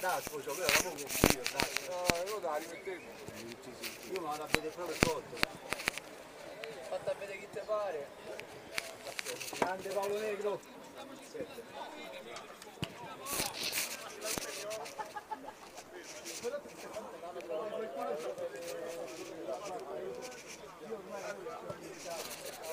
dai, scusa, quello era poco io, dai. No, dai, io mi vado a vedere proprio sotto. Fatta a vedere chi te pare. Grande Paolo Negro.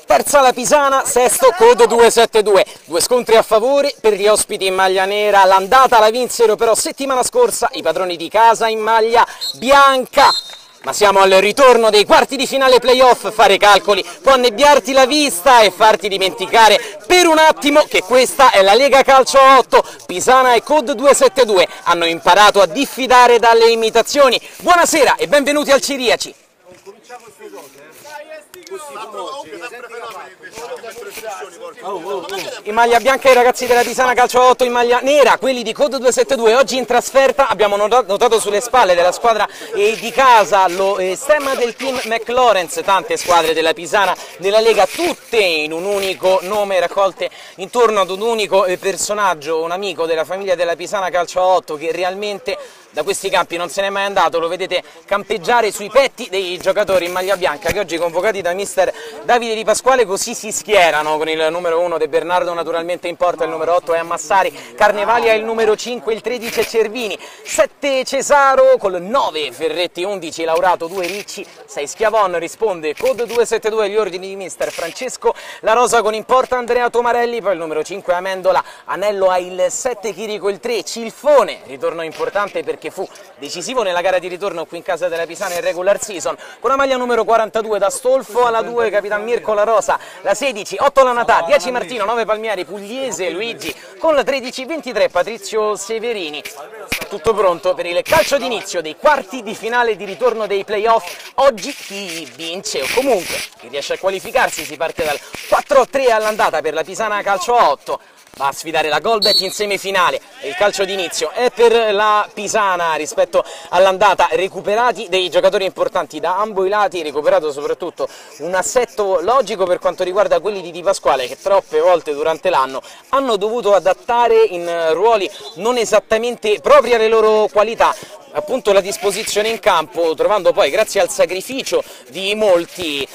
Terza la Pisana, sesto Code 272, due scontri a favore per gli ospiti in maglia nera, l'andata la vinsero però settimana scorsa i padroni di casa in maglia bianca. Ma siamo al ritorno dei quarti di finale playoff, fare calcoli può annebbiarti la vista e farti dimenticare per un attimo che questa è la Lega Calcio 8. Pisana e Code 272 hanno imparato a diffidare dalle imitazioni. Buonasera e benvenuti al Ciriaci. In maglia bianca i ragazzi della Pisana Calcio 8, in maglia nera quelli di Code 272. Oggi in trasferta abbiamo notato sulle spalle della squadra di casa lo stemma del team McLawrence, tante squadre della Pisana nella Lega, tutte in un unico nome, raccolte intorno ad un unico personaggio, un amico della famiglia della Pisana Calcio 8 che realmente da questi campi non se n'è mai andato. Lo vedete campeggiare sui petti dei giocatori in maglia bianca che oggi, convocati da mister Davide Di Pasquale, così si schierano, con il numero 1 De Bernardo naturalmente in porta, il numero 8 è Ammassari, Carnevali ha il numero 5, il 13 è Cervini, 7 Cesaro, col 9 Ferretti, 11 Laurato, 2 Ricci, 6 Schiavon. Risponde Code 272 agli ordini di mister Francesco La Rosa, con in porta Andrea Tomarelli, poi il numero 5 Amendola, Anello ha il 7, Chirico il 3, Cilfone, ritorno importante perché fu decisivo nella gara di ritorno qui in casa della Pisana in regular season, con la maglia numero 42 da Stolfo, alla 2 Capitan Mirko La Rosa, la 16 8 Lanatà, 10 Martino, 9 Palmieri, Pugliese Luigi, con la 13 23 Patrizio Severini. Tutto pronto per il calcio d'inizio dei quarti di finale di ritorno dei playoff. Oggi chi vince o comunque chi riesce a qualificarsi, si parte dal 4-3 all'andata per la Pisana Calcio 8. Va a sfidare la Golbet in semifinale. Il calcio d'inizio è per la Pisana rispetto all'andata, recuperati dei giocatori importanti da ambo i lati, recuperato soprattutto un assetto logico per quanto riguarda quelli di Di Pasquale, che troppe volte durante l'anno hanno dovuto adattare in ruoli non esattamente propri alle loro qualità appunto la disposizione in campo, trovando poi, grazie al sacrificio di molti,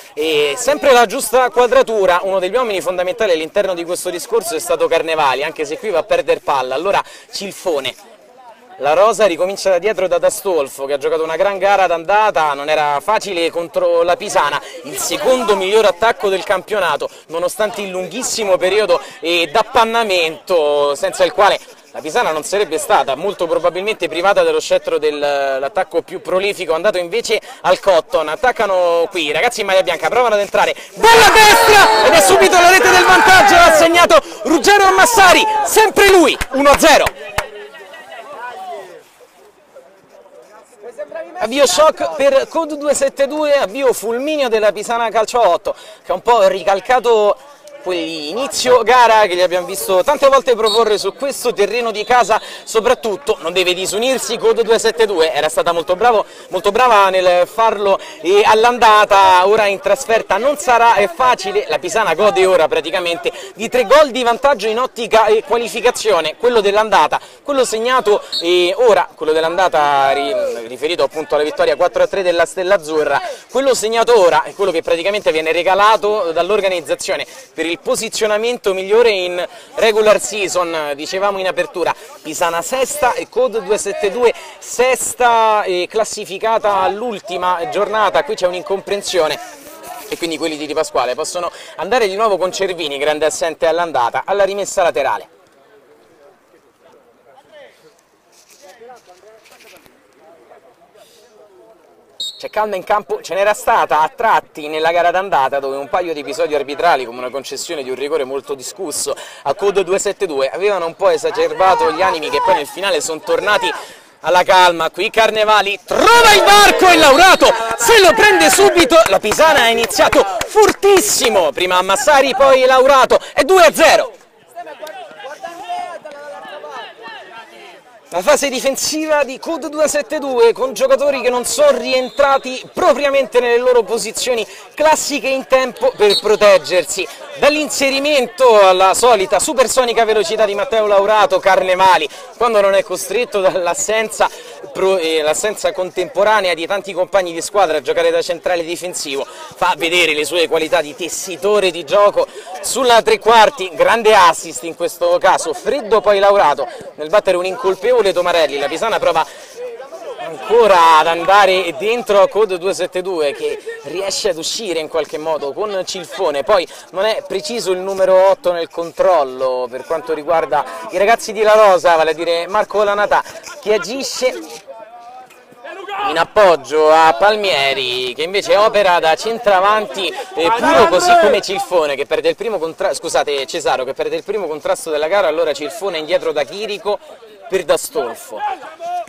sempre la giusta quadratura. Uno degli uomini fondamentali all'interno di questo discorso è stato Carnevali, anche se qui va a perdere palla. Allora Cilfone. La Rosa ricomincia da dietro da D'Astolfo, che ha giocato una gran gara d'andata, non era facile contro la Pisana, il secondo miglior attacco del campionato, nonostante il lunghissimo periodo d'appannamento, senza il quale la Pisana non sarebbe stata molto probabilmente privata dello scettro dell'attacco più prolifico, andato invece al Cotton. Attaccano qui i ragazzi in maglia bianca, provano ad entrare dalla destra ed è subito la rete del vantaggio, l'ha segnato Ruggero Ammassari, sempre lui, 1-0. Avvio shock per Code 272, avvio fulmineo della Pisana Calcio 8, che ha un po' ricalcato quell'inizio gara che gli abbiamo visto tante volte proporre su questo terreno di casa. Soprattutto non deve disunirsi Code 272, era stata molto brava nel farlo all'andata. Ora in trasferta non sarà facile, la Pisana gode ora praticamente di 3 gol di vantaggio in ottica e qualificazione, quello dell'andata, quello segnato ora, quello dell'andata riferito appunto alla vittoria 4-3 della Stella Azzurra, quello segnato ora è quello che praticamente viene regalato dall'organizzazione per il posizionamento migliore in regular season. Dicevamo in apertura, Pisana sesta e Code 272 sesta, classificata all'ultima giornata. Qui c'è un'incomprensione e quindi quelli di Di Pasquale possono andare di nuovo con Cervini, grande assente all'andata, alla rimessa laterale. C'è calma in campo, ce n'era stata a tratti nella gara d'andata, dove un paio di episodi arbitrali, come una concessione di un rigore molto discusso a Code 272, avevano un po' esacerbato gli animi, che poi nel finale sono tornati alla calma. Qui Carnevali trova il varco e Laurato se lo prende subito. La Pisana ha iniziato fortissimo, prima Ammassari poi Laurato, è 2-0. La fase difensiva di Code 272 con giocatori che non sono rientrati propriamente nelle loro posizioni classiche in tempo per proteggersi. dall'inserimento alla solita supersonica velocità di Matteo Laurato, Carnevali, quando non è costretto dall'assenza contemporanea di tanti compagni di squadra a giocare da centrale difensivo, fa vedere le sue qualità di tessitore di gioco sulla tre quarti, grande assist in questo caso, freddo poi Laurato nel battere un incolpevole Tomarelli. La Pisana prova ancora ad andare dentro a Code 272 che riesce ad uscire in qualche modo con Cilfone, poi non è preciso il numero 8 nel controllo per quanto riguarda i ragazzi di La Rosa, vale a dire Marco Lanatà, che agisce in appoggio a Palmieri, che invece opera da centravanti puro, così come Cilfone che perde il primo Cesaro che perde il primo contrasto della gara. Allora Cilfone indietro da Chirico per D'Astolfo,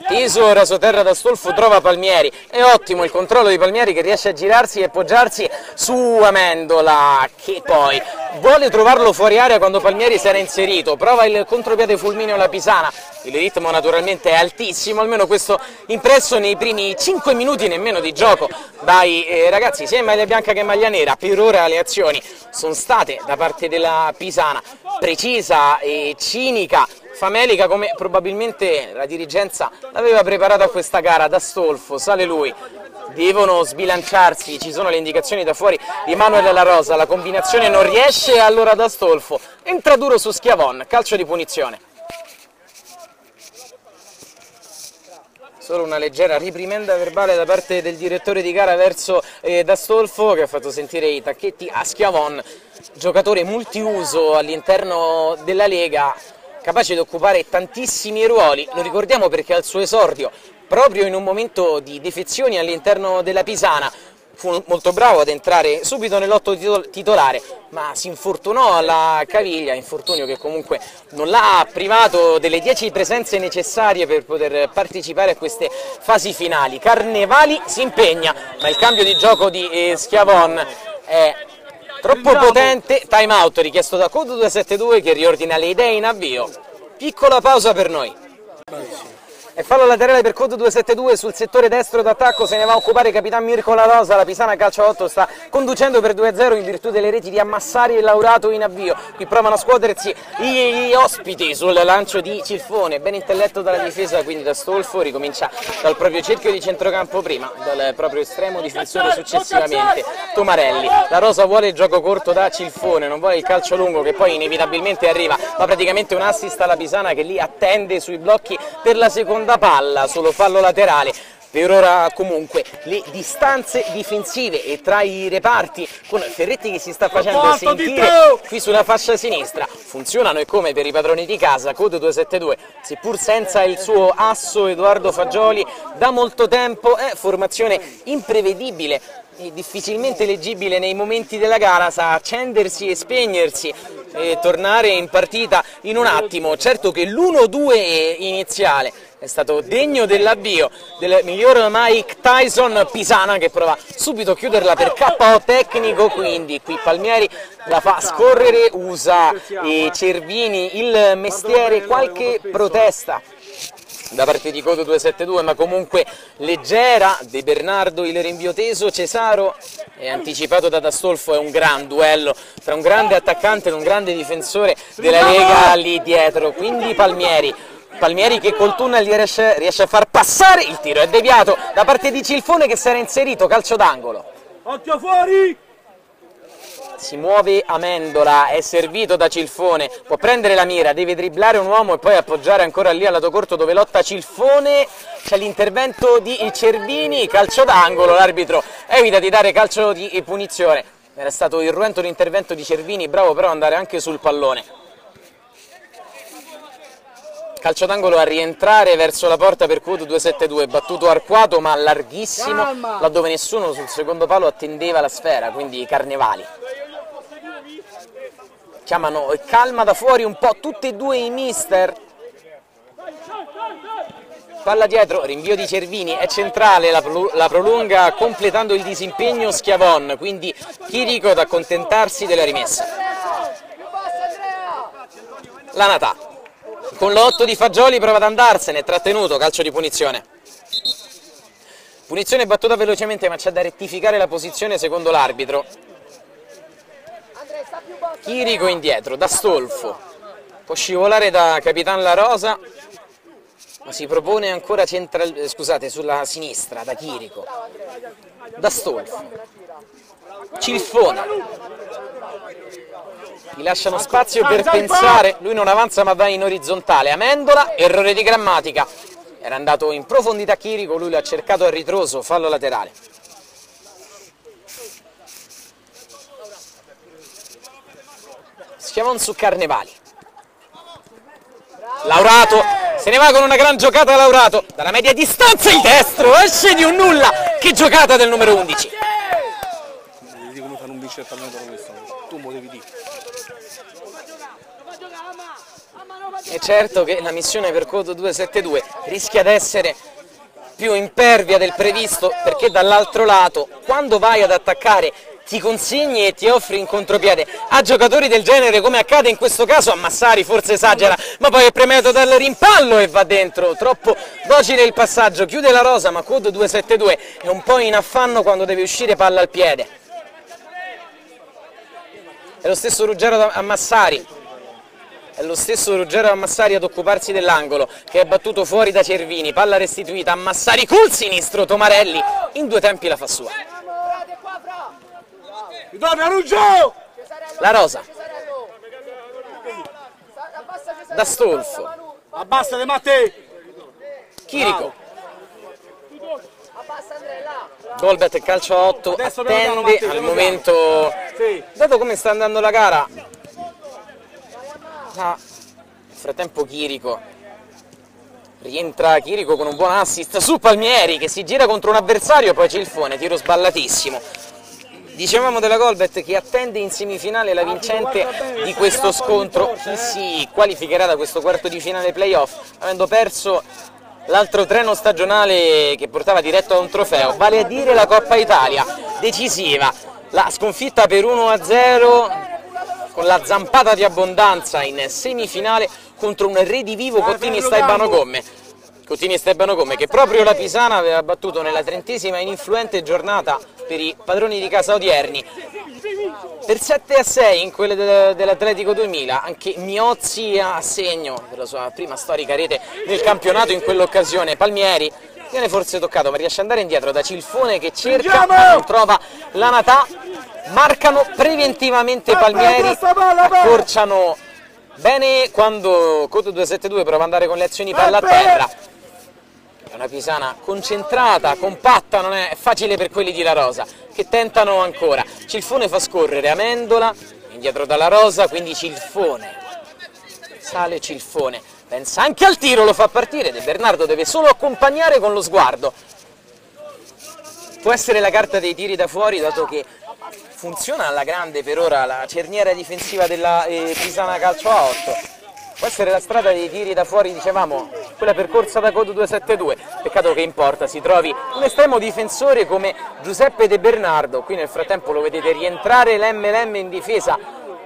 teso rasoterra D'Astolfo, trova Palmieri, è ottimo il controllo di Palmieri che riesce a girarsi e appoggiarsi su Amendola, che poi vuole trovarlo fuori area quando Palmieri si era inserito, prova il contropiede fulmineo alla Pisana, il ritmo naturalmente è altissimo, almeno questo impresso nei primi 5 minuti nemmeno di gioco dai ragazzi sia in maglia bianca che in maglia nera. Per ora le azioni sono state da parte della Pisana precisa e cinica, famelica, come probabilmente la dirigenza l'aveva preparata a questa gara. D'Astolfo, sale lui, devono sbilanciarsi, ci sono le indicazioni da fuori di Manuel La Rosa, la combinazione non riesce, allora D'Astolfo entra duro su Schiavon, calcio di punizione. Solo una leggera riprimenda verbale da parte del direttore di gara verso D'Astolfo, che ha fatto sentire i tacchetti a Schiavon, giocatore multiuso all'interno della Lega, capace di occupare tantissimi ruoli. Lo ricordiamo perché al suo esordio, proprio in un momento di defezioni all'interno della Pisana, fu molto bravo ad entrare subito nell'otto titolare, ma si infortunò alla caviglia, infortunio che comunque non l'ha privato delle 10 presenze necessarie per poter partecipare a queste fasi finali. Carnevali si impegna, ma il cambio di gioco di Schiavon è troppo potente. Time out richiesto da Code 272 che riordina le idee in avvio. Piccola pausa per noi. E fallo laterale per Code 272 sul settore destro d'attacco, se ne va a occupare Capitan Mirko La Rosa. La Pisana calcio a 8 sta conducendo per 2-0 in virtù delle reti di Ammassari e Laurato in avvio. Qui provano a scuotersi gli ospiti sul lancio di Cilfone, ben intelletto dalla difesa, quindi D'Astolfo ricomincia dal proprio cerchio di centrocampo prima, dal proprio estremo difensore successivamente Tomarelli. La Rosa vuole il gioco corto da Cilfone, non vuole il calcio lungo che poi inevitabilmente arriva, ma praticamente un assist alla Pisana che lì attende sui blocchi per la seconda palla, solo fallo laterale. Per ora comunque le distanze difensive e tra i reparti, con Ferretti che si sta facendo sentire qui sulla fascia sinistra, funzionano, e come per i padroni di casa Code 272, seppur senza il suo asso Edoardo Fagioli da molto tempo, è formazione imprevedibile e difficilmente leggibile nei momenti della gara, sa accendersi e spegnersi e tornare in partita in un attimo. Certo che l'1-2 iniziale è stato degno dell'avvio del miglior Mike Tyson. Pisana che prova subito a chiuderla per KO tecnico, quindi qui Palmieri la fa scorrere, usa Cervini il mestiere, qualche protesta da parte di Code 272, ma comunque leggera. De Bernardo il rinvio teso, Cesaro è anticipato da D'Astolfo. È un gran duello tra un grande attaccante e un grande difensore della Lega lì dietro, quindi Palmieri che col tunnel riesce a far passare, il tiro è deviato da parte di Cilfone che si era inserito, calcio d'angolo. Occhio fuori! Si muove Amendola, è servito da Cilfone, può prendere la mira, deve dribblare un uomo e poi appoggiare ancora lì al lato corto dove lotta Cilfone. C'è l'intervento di Cervini, calcio d'angolo, l'arbitro evita di dare calcio di punizione. Era stato irruento l'intervento di Cervini, bravo però ad andare anche sul pallone. Calcio d'angolo a rientrare verso la porta per Code 272, battuto arcuato ma larghissimo, laddove nessuno sul secondo palo attendeva la sfera, quindi Carnevali. Chiamano calma da fuori un po' tutti e due i mister. Palla dietro, rinvio di Cervini, è centrale, la prolunga completando il disimpegno Schiavon, quindi Chirico ad accontentarsi della rimessa. Lanatà, con l'8 di Fagioli prova ad andarsene, trattenuto, calcio di punizione. Punizione battuta velocemente, ma c'è da rettificare la posizione secondo l'arbitro. Chirico indietro, da Stolfo, può scivolare da Capitan La Rosa, ma si propone ancora sulla sinistra, da Chirico, da Stolfo, Cilfone, gli lasciano spazio per pensare, lui non avanza ma va in orizzontale, Amendola, errore di grammatica, era andato in profondità Chirico, lui l'ha cercato a ritroso, fallo laterale. Schiavon su Carnevali, Laurato, se ne va con una gran giocata Laurato, dalla media distanza il destro, esce di un nulla, che giocata del numero 11. Come fanno un vincere il pallone questo, tu me lo devi dire. È certo che la missione per Coto 272 rischia di essere più impervia del previsto, perché dall'altro lato, quando vai ad attaccare, ti consegni e ti offri in contropiede a giocatori del genere, come accade in questo caso a Massari, forse esagera, ma poi è premiato dal rimpallo e va dentro, troppo docile il passaggio, chiude La Rosa, ma Coto 272 è un po' in affanno quando deve uscire palla al piede. È lo stesso Ruggero a Massari, è lo stesso Ruggero a Massari ad occuparsi dell'angolo, che è battuto fuori da Cervini, palla restituita a Massari col sinistro, Tomarelli in due tempi la fa sua. La Rosa, da Stolfo, Abbassate Matteo! Chirico, Dolbet calcio a 8, attende al momento, dato come sta andando la gara, nel frattempo Chirico, rientra Chirico con un buon assist su Palmieri che si gira contro un avversario, poi Cilfone, tiro sballatissimo. Dicevamo della Golbet che attende in semifinale la vincente di questo scontro, chi si qualificherà da questo quarto di finale playoff, avendo perso l'altro treno stagionale che portava diretto a un trofeo, vale a dire la Coppa Italia, decisiva, la sconfitta per 1-0 con la zampata di Abbondanza in semifinale contro un redivivo Cottini Staibano Gomme. Cottini Stebano Come, che proprio la Pisana aveva battuto nella 30esima ininfluente giornata per i padroni di casa odierni. Per 7-6 in quelle dell'Atletico 2000, anche Miozzi a segno per la sua prima storica rete nel campionato in quell'occasione. Palmieri viene forse toccato, ma riesce ad andare indietro da Cilfone che cerca, ma non trova la Natà. Marcano preventivamente Palmieri, accorciano bene quando Coto 272 prova ad andare con le azioni palla a terra. È una Pisana concentrata, compatta, non è facile per quelli di La Rosa, che tentano ancora. Cilfone fa scorrere Amendola, indietro dalla Rosa, quindi Cilfone. Sale Cilfone, pensa anche al tiro, lo fa partire, De Bernardo deve solo accompagnare con lo sguardo. Può essere la carta dei tiri da fuori, dato che funziona alla grande per ora la cerniera difensiva della Pisana Calcio a 8. Può essere la strada dei tiri da fuori, dicevamo, quella percorsa da Coto 272. Peccato che in porta si trovi un estremo difensore come Giuseppe De Bernardo. Qui nel frattempo lo vedete rientrare l'MLM in difesa.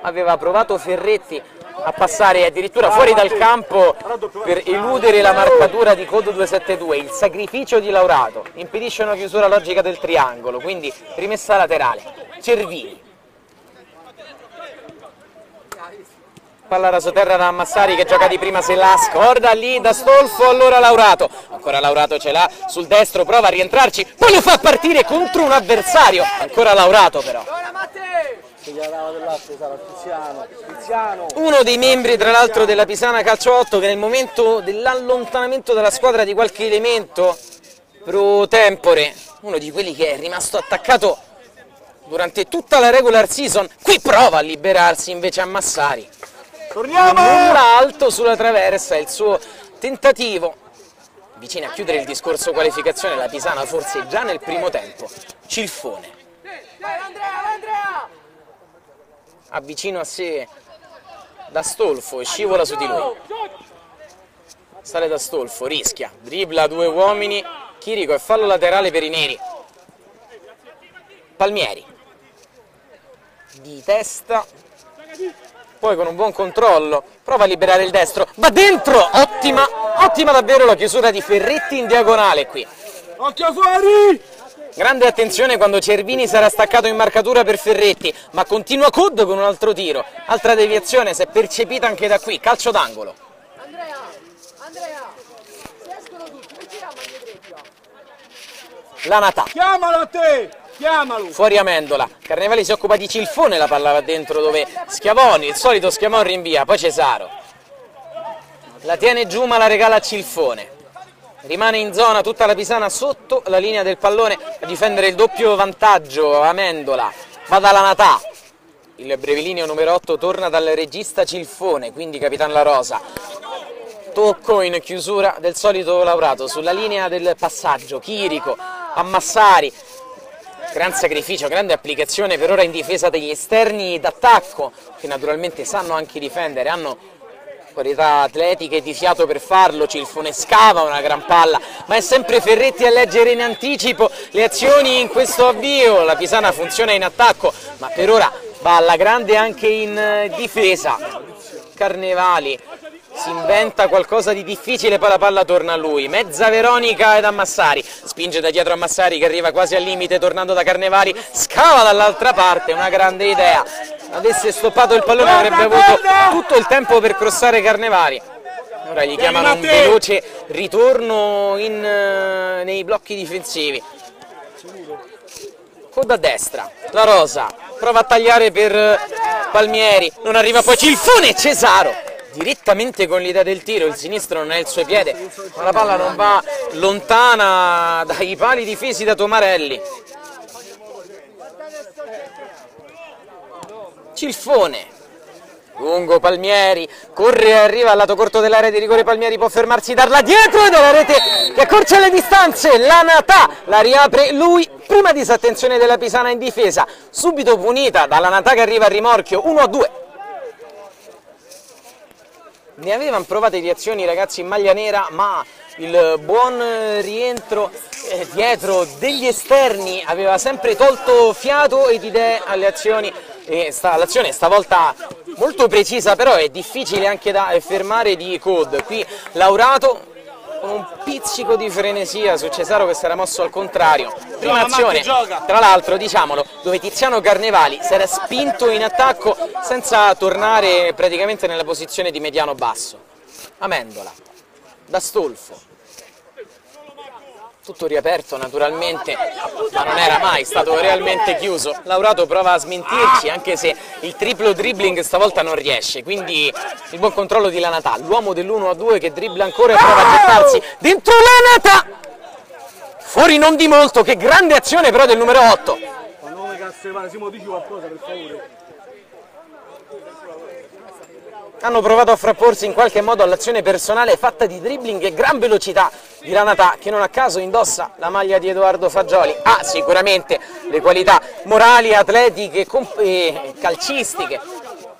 Aveva provato Ferretti a passare addirittura fuori dal campo per eludere la marcatura di Coto 272. Il sacrificio di Laurato impedisce una chiusura logica del triangolo, quindi rimessa laterale. Cervini. Palla rasoterra da Massari che gioca di prima, se la scorda lì da Stolfo, allora Laurato. Ancora Laurato ce l'ha sul destro, prova a rientrarci, poi lo fa partire contro un avversario. Ancora Laurato però. Uno dei membri tra l'altro della Pisana Calcio 8 che nel momento dell'allontanamento della squadra di qualche elemento pro tempore, uno di quelli che è rimasto attaccato durante tutta la regular season, qui prova a liberarsi invece a Massari. Nulla alto sulla traversa, il suo tentativo vicino a chiudere il discorso qualificazione, la Pisana forse già nel primo tempo. Cilfone avvicino a sé da Stolfo e scivola su di lui. Sale da Stolfo, rischia, dribbla due uomini, Chirico e fallo laterale per i neri. Palmieri di testa, poi con un buon controllo prova a liberare il destro, va dentro, ottima davvero la chiusura di Ferretti in diagonale qui. Occhio fuori! Grande attenzione quando Cervini sarà staccato in marcatura per Ferretti, ma continua Cod con un altro tiro. Altra deviazione, si è percepita anche da qui, calcio d'angolo. Andrea, se escono tutti, perché la maglia greca? Lanatà. Chiamalo a te! Chiamalo! Fuori Amendola, Carnevali si occupa di Cilfone, la palla va dentro dove Schiavoni, il solito Schiavoni rinvia, poi Cesaro. La tiene giù ma la regala a Cilfone. Rimane in zona tutta la Pisana sotto la linea del pallone a difendere il doppio vantaggio. Amendola va da Lanatà. Il brevilineo numero 8 torna dal regista Cilfone, quindi Capitan La Rosa. Tocco in chiusura del solito Laurato sulla linea del passaggio. Chirico a Massari. Gran sacrificio, grande applicazione per ora in difesa degli esterni d'attacco, che naturalmente sanno anche difendere, hanno qualità atletiche di fiato per farlo. Cilfone scava una gran palla, ma è sempre Ferretti a leggere in anticipo le azioni in questo avvio. La Pisana funziona in attacco, ma per ora va alla grande anche in difesa. Carnevali si inventa qualcosa di difficile, poi la palla torna a lui. Mezza Veronica ed Ammassari, spinge da dietro Ammassari che arriva quasi al limite tornando da Carnevali, scava dall'altra parte, una grande idea. Avesse stoppato il pallone avrebbe avuto tutto il tempo per crossare Carnevali. Ora gli chiamano un veloce ritorno nei blocchi difensivi. Coda a destra, La Rosa prova a tagliare per Palmieri, non arriva poi Cilfone e Cesaro direttamente con l'idea del tiro, il sinistro non è il suo piede, ma la palla non va lontana dai pali difesi da Tomarelli. Cilfone, lungo Palmieri, corre e arriva al lato corto dell'area di rigore. Palmieri può fermarsi, darla dietro ed è la rete che accorcia le distanze. Lanatà la riapre lui, prima disattenzione della Pisana in difesa, subito punita da Lanatà che arriva a rimorchio, 1-2. Ne avevano provate di azioni i ragazzi in maglia nera, ma il buon rientro dietro degli esterni aveva sempre tolto fiato ed idee alle azioni. L'azione stavolta molto precisa, però è difficile anche da fermare di Cod. Qui Laurato con un pizzico di frenesia su Cesaro che si era mosso al contrario. Prima azione, tra l'altro diciamolo, dove Tiziano Carnevali si era spinto in attacco senza tornare praticamente nella posizione di mediano basso. Amendola, da Stolfo. Tutto riaperto naturalmente, ma non era mai stato realmente chiuso. Laurato prova a smentirci, anche se il triplo dribbling stavolta non riesce, quindi il buon controllo di Lanatà, l'uomo dell'1-2 che dribbla ancora e prova a gettarsi dentro Lanatà! Fuori non di molto, che grande azione però del numero 8. Ma nome cazzo va, Simo, dici qualcosa per favore. Hanno provato a frapporsi in qualche modo all'azione personale fatta di dribbling e gran velocità di Lanatà, che non a caso indossa la maglia di Edoardo Fagioli. Ha sicuramente le qualità morali, atletiche e calcistiche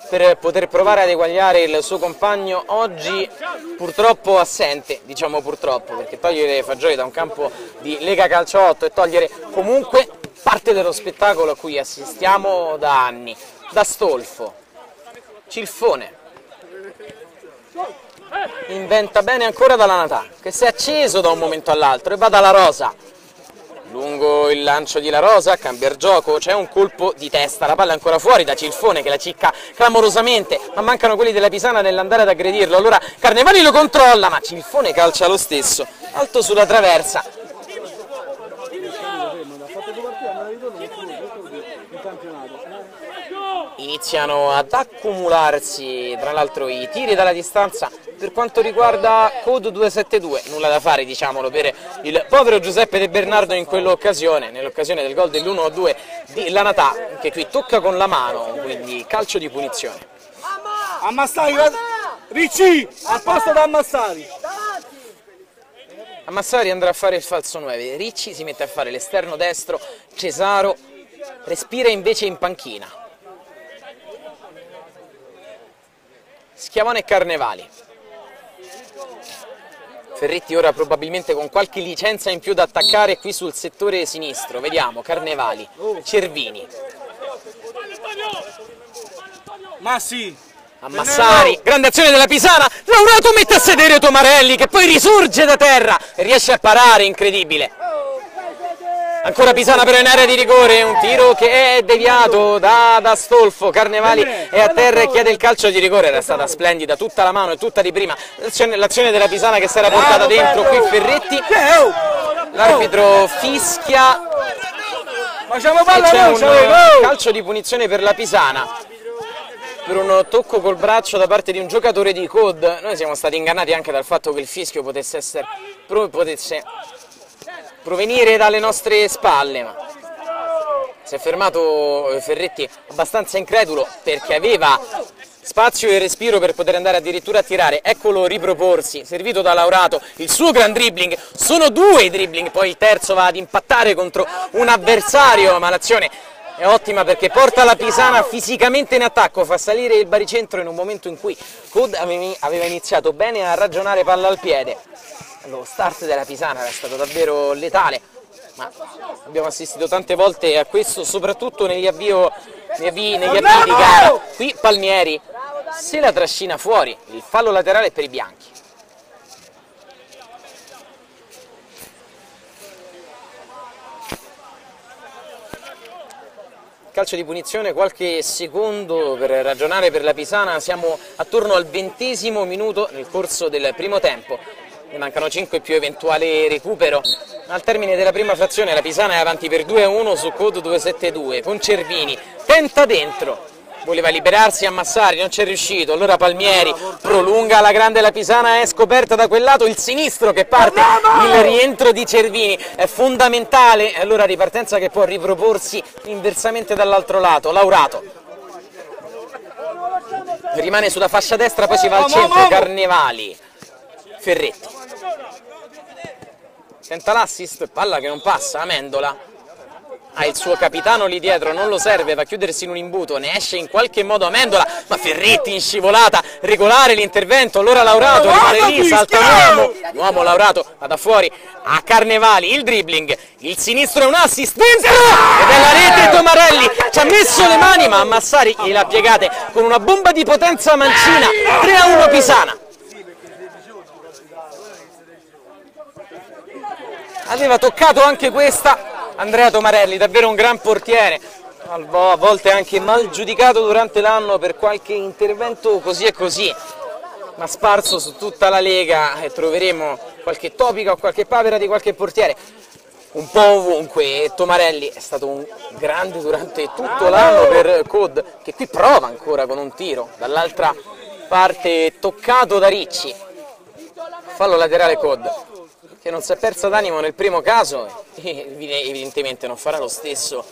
per poter provare ad eguagliare il suo compagno, oggi purtroppo assente, diciamo purtroppo, perché togliere Fagioli da un campo di Lega Calcio 8 e togliere comunque parte dello spettacolo a cui assistiamo da anni. Da Stolfo, Cilfone, inventa bene ancora da Lanatà, che si è acceso da un momento all'altro e va dalla Rosa. Lungo il lancio di La Rosa, cambia il gioco, c'è un colpo di testa, la palla è ancora fuori da Cilfone che la cicca clamorosamente, ma mancano quelli della Pisana nell'andare ad aggredirlo. Allora Carnevali lo controlla, ma Cilfone calcia lo stesso, alto sulla traversa. Iniziano ad accumularsi tra l'altro i tiri dalla distanza per quanto riguarda Cod 272, nulla da fare diciamolo per il povero Giuseppe De Bernardo in quell'occasione, nell'occasione del gol dell'1-2 di Lanatà, che qui tocca con la mano, quindi calcio di punizione. Ammassari, Ricci, al posto da Ammassari. Ammassari andrà a fare il falso 9, Ricci si mette a fare l'esterno destro, Cesaro respira invece in panchina. Schiavone e Carnevali. Ferretti ora probabilmente con qualche licenza in più da attaccare qui sul settore sinistro. Vediamo, Carnevali, Cervini. Massi. Ammassari, grande azione della Pisana, Laurato mette a sedere Tomarelli che poi risurge da terra e riesce a parare, incredibile. Ancora Pisana però in area di rigore, un tiro che è deviato da Astolfo. Carnevali è a terra e chiede il calcio di rigore. Era stata splendida tutta la mano e tutta di prima l'azione della Pisana che si era portata dentro qui Ferretti. L'arbitro fischia e c'è un calcio di punizione per la Pisana per un tocco col braccio da parte di un giocatore di COD. Noi siamo stati ingannati anche dal fatto che il fischio potesse provenire dalle nostre spalle, ma si è fermato Ferretti abbastanza incredulo perché aveva spazio e respiro per poter andare addirittura a tirare. Eccolo riproporsi, servito da Laurato, il suo gran dribbling. Sono 2 i dribbling, poi il terzo va ad impattare contro un avversario, ma l'azione è ottima perché porta la Pisana fisicamente in attacco, fa salire il baricentro in un momento in cui COD aveva iniziato bene a ragionare palla al piede. Lo start della Pisana era stato davvero letale, ma abbiamo assistito tante volte a questo, soprattutto negli avvii di gara. Qui Palmieri se la trascina fuori, il fallo laterale per i bianchi. Calcio di punizione, qualche secondo per ragionare per la Pisana, siamo attorno al 20° minuto nel corso del primo tempo. Ne mancano 5 più eventuale recupero. Al termine della prima frazione la Pisana è avanti per 2-1 su COD 272 con Cervini, tenta dentro, voleva liberarsi a Massari, non c'è riuscito, allora Palmieri prolunga la grande, la Pisana è scoperta da quel lato, il sinistro che parte, il rientro di Cervini è fondamentale, allora ripartenza che può riproporsi inversamente dall'altro lato. Laurato rimane sulla fascia destra, poi si va al centro, Carnevali, Ferretti tenta l'assist, palla che non passa, Amendola ha il suo capitano lì dietro, non lo serve, va a chiudersi in un imbuto, ne esce in qualche modo Amendola, ma Ferretti in scivolata, regolare l'intervento, allora Laurato rimane lì, salta l'uomo Laurato, va da fuori a Carnevali, il dribbling, il sinistro è un assist, dentro, ed è la rete, Tomarelli ci ha messo le mani, ma Massari gliela piegate con una bomba di potenza mancina, 3-1 Pisana. Aveva toccato anche questa Andrea Tomarelli, davvero un gran portiere, a volte anche mal giudicato durante l'anno per qualche intervento così e così, ma sparso su tutta la Lega, e troveremo qualche topica o qualche papera di qualche portiere un po' ovunque. E Tomarelli è stato un grande durante tutto l'anno per COD, che qui prova ancora con un tiro, dall'altra parte toccato da Ricci, fallo laterale COD, che non si è persa d'animo nel primo caso e evidentemente non farà lo stesso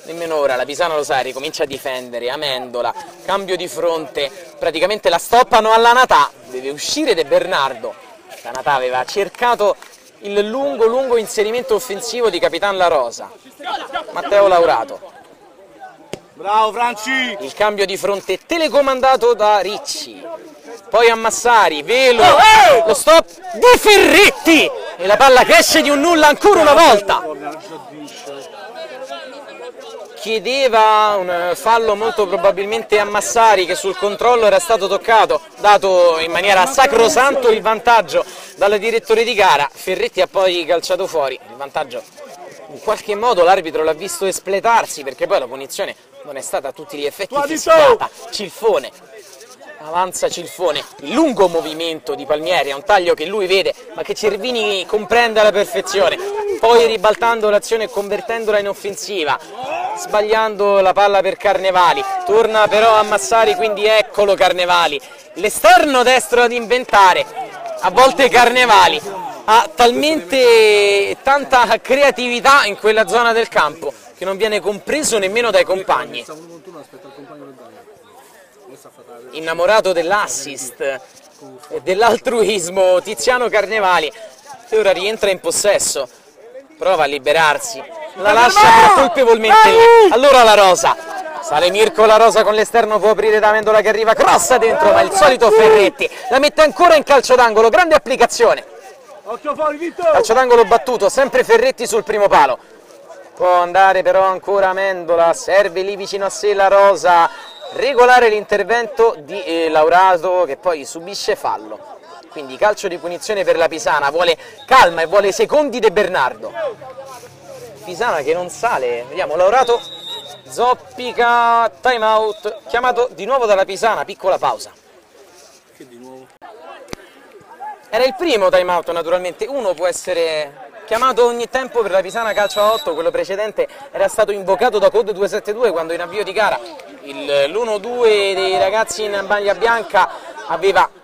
nemmeno ora. La Pisana lo sa, ricomincia a difendere, Amendola, cambio di fronte, praticamente la stoppano alla Natà, deve uscire De Bernardo. La Natà aveva cercato il lungo inserimento offensivo di Capitan La Rosa, Matteo Laurato. Bravo Franci! Il cambio di fronte telecomandato da Ricci, poi a Massari, Velo, lo stop di Ferretti e la palla che esce di un nulla ancora una volta. Chiedeva un fallo molto probabilmente a Massari, che sul controllo era stato toccato, dato in maniera sacrosanto il vantaggio dal direttore di gara. Ferretti ha poi calciato fuori, il vantaggio in qualche modo l'arbitro l'ha visto espletarsi, perché poi la punizione non è stata a tutti gli effetti fischiata. Cilfone, avanza Cilfone, il lungo movimento di Palmieri, è un taglio che lui vede ma che Cervini comprende alla perfezione, poi ribaltando l'azione e convertendola in offensiva, sbagliando la palla per Carnevali, torna però a Massari, quindi eccolo Carnevali, l'esterno destro ad inventare, a volte Carnevali ha talmente tanta creatività in quella zona del campo che non viene compreso nemmeno dai compagni. Innamorato dell'assist e dell'altruismo Tiziano Carnevali, che ora rientra in possesso, prova a liberarsi, la lascia colpevolmente lì, allora La Rosa, sale Mirko La Rosa con l'esterno, può aprire da Amendola che arriva, crossa dentro, ma il solito Ferretti la mette ancora in calcio d'angolo, grande applicazione, calcio d'angolo battuto, sempre Ferretti sul primo palo, può andare però ancora Amendola, serve lì vicino a sé La Rosa, regolare l'intervento di Laurato che poi subisce fallo, quindi calcio di punizione per la Pisana, vuole calma e vuole secondi De Bernardo. Pisana che non sale. Vediamo, Laurato zoppica, time out, chiamato di nuovo dalla Pisana, piccola pausa. Che di nuovo? Era il primo time out naturalmente, uno può essere chiamato ogni tempo per la Pisana calcio a 8, quello precedente era stato invocato da Code 272 quando in avvio di gara l'1-2 dei ragazzi in maglia bianca aveva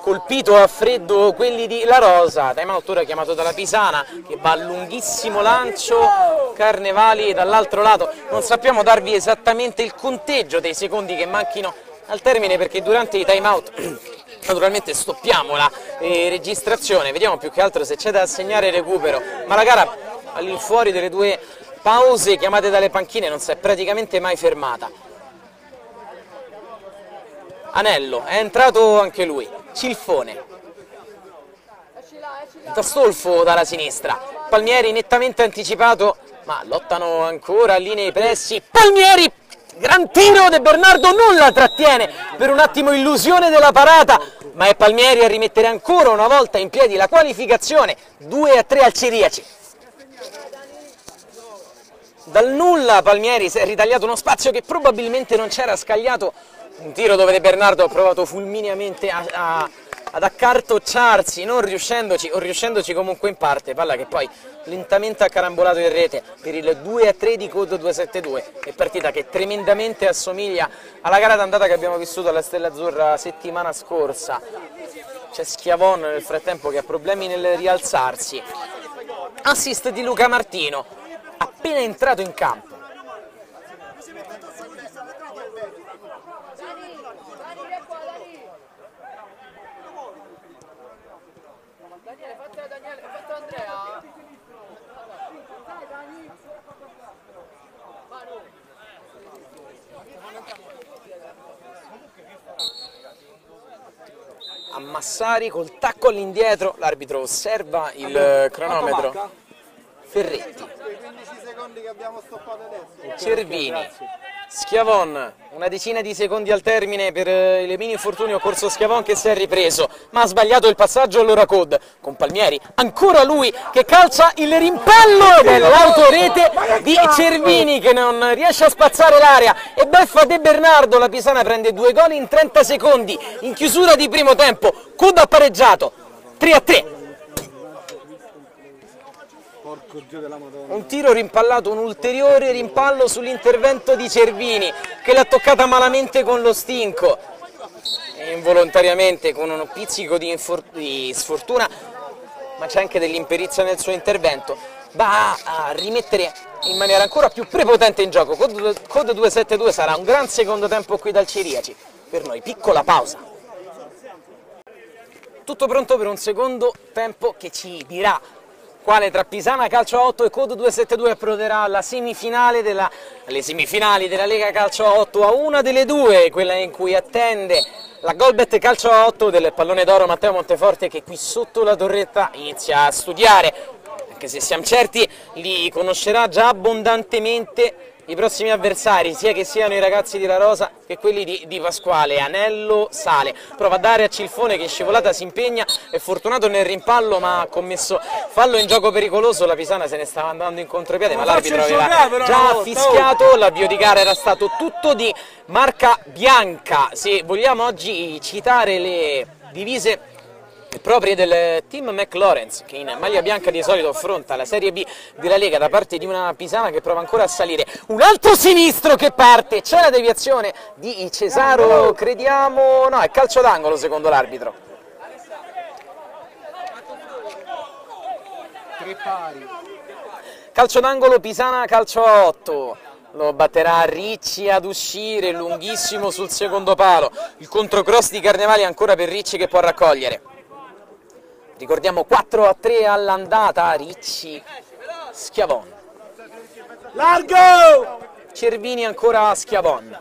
colpito a freddo quelli di La Rosa. Time out ora chiamato dalla Pisana che va a lunghissimo lancio, Carnevali dall'altro lato. Non sappiamo darvi esattamente il conteggio dei secondi che manchino al termine perché durante i time out naturalmente stoppiamo la registrazione, vediamo più che altro se c'è da assegnare il recupero, ma la gara all'infuori delle due pause chiamate dalle panchine non si è praticamente mai fermata. Anello, è entrato anche lui, Cilfone, Tastolfo dalla sinistra, Palmieri nettamente anticipato, ma lottano ancora a linee pressi, Palmieri! Gran tiro De Bernardo, non la trattiene, per un attimo illusione della parata, ma è Palmieri a rimettere ancora una volta in piedi la qualificazione, 2-3 al Ciriaci. Dal nulla Palmieri si è ritagliato uno spazio che probabilmente non c'era, scagliato, un tiro dove De Bernardo ha provato fulmineamente ad accartocciarsi, non riuscendoci, o riuscendoci comunque in parte, palla che poi lentamente ha carambolato in rete per il 2-3 di Code 272, è partita che tremendamente assomiglia alla gara d'andata che abbiamo vissuto alla Stella Azzurra settimana scorsa. C'è Schiavon nel frattempo che ha problemi nel rialzarsi, assist di Luca Martino, appena entrato in campo. A Massari col tacco all'indietro, l'arbitro osserva il cronometro. Ferretti, 15 secondi che abbiamo stoppato adesso. Cervini, Schiavon, una decina di secondi al termine per il mini infortunio corso Schiavon che si è ripreso, ma ha sbagliato il passaggio allora Code, con Palmieri, ancora lui che calcia il rimpallo dell'autorete di Cervini che non riesce a spazzare l'area e beffa De Bernardo. La Pisana prende 2 gol in 30 secondi, in chiusura di primo tempo, Code ha pareggiato, 3-3. Un tiro rimpallato, un ulteriore rimpallo sull'intervento di Cervini che l'ha toccata malamente con lo stinco e involontariamente con uno pizzico di sfortuna, ma c'è anche dell'imperizia nel suo intervento, va a rimettere in maniera ancora più prepotente in gioco. Code 272 sarà un gran secondo tempo qui dal Ciriaci, per noi piccola pausa. Tutto pronto per un secondo tempo che ci dirà quale tra Pisana Calcio a 8 e Code 272 approderà alle semifinali della Lega Calcio a 8, a una delle due, quella in cui attende la Golbet Calcio a 8 del pallone d'oro Matteo Monteforte, che qui sotto la torretta inizia a studiare, anche se siamo certi li conoscerà già abbondantemente i prossimi avversari, sia che siano i ragazzi di La Rosa che quelli di Pasquale. Anello sale, prova a dare a Cilfone che in scivolata si impegna, è fortunato nel rimpallo ma ha commesso fallo in gioco pericoloso. La Pisana se ne stava andando in contropiede ma l'arbitro aveva già fischiato, l'avvio di gara era stato tutto di marca bianca. Se vogliamo oggi citare le divise proprie del team McLaurence, che in maglia bianca di solito affronta la Serie B della Lega da parte di una Pisana che prova ancora a salire. Un altro sinistro che parte, c'è la deviazione di Cesaro, crediamo, no, è calcio d'angolo secondo l'arbitro. Calcio d'angolo, Pisana calcio a 8. Lo batterà Ricci ad uscire, lunghissimo sul secondo palo. Il controcross di Carnevali ancora per Ricci che può raccogliere. Ricordiamo 4-3 all'andata, Ricci, Schiavon. Largo! Cervini ancora a Schiavon.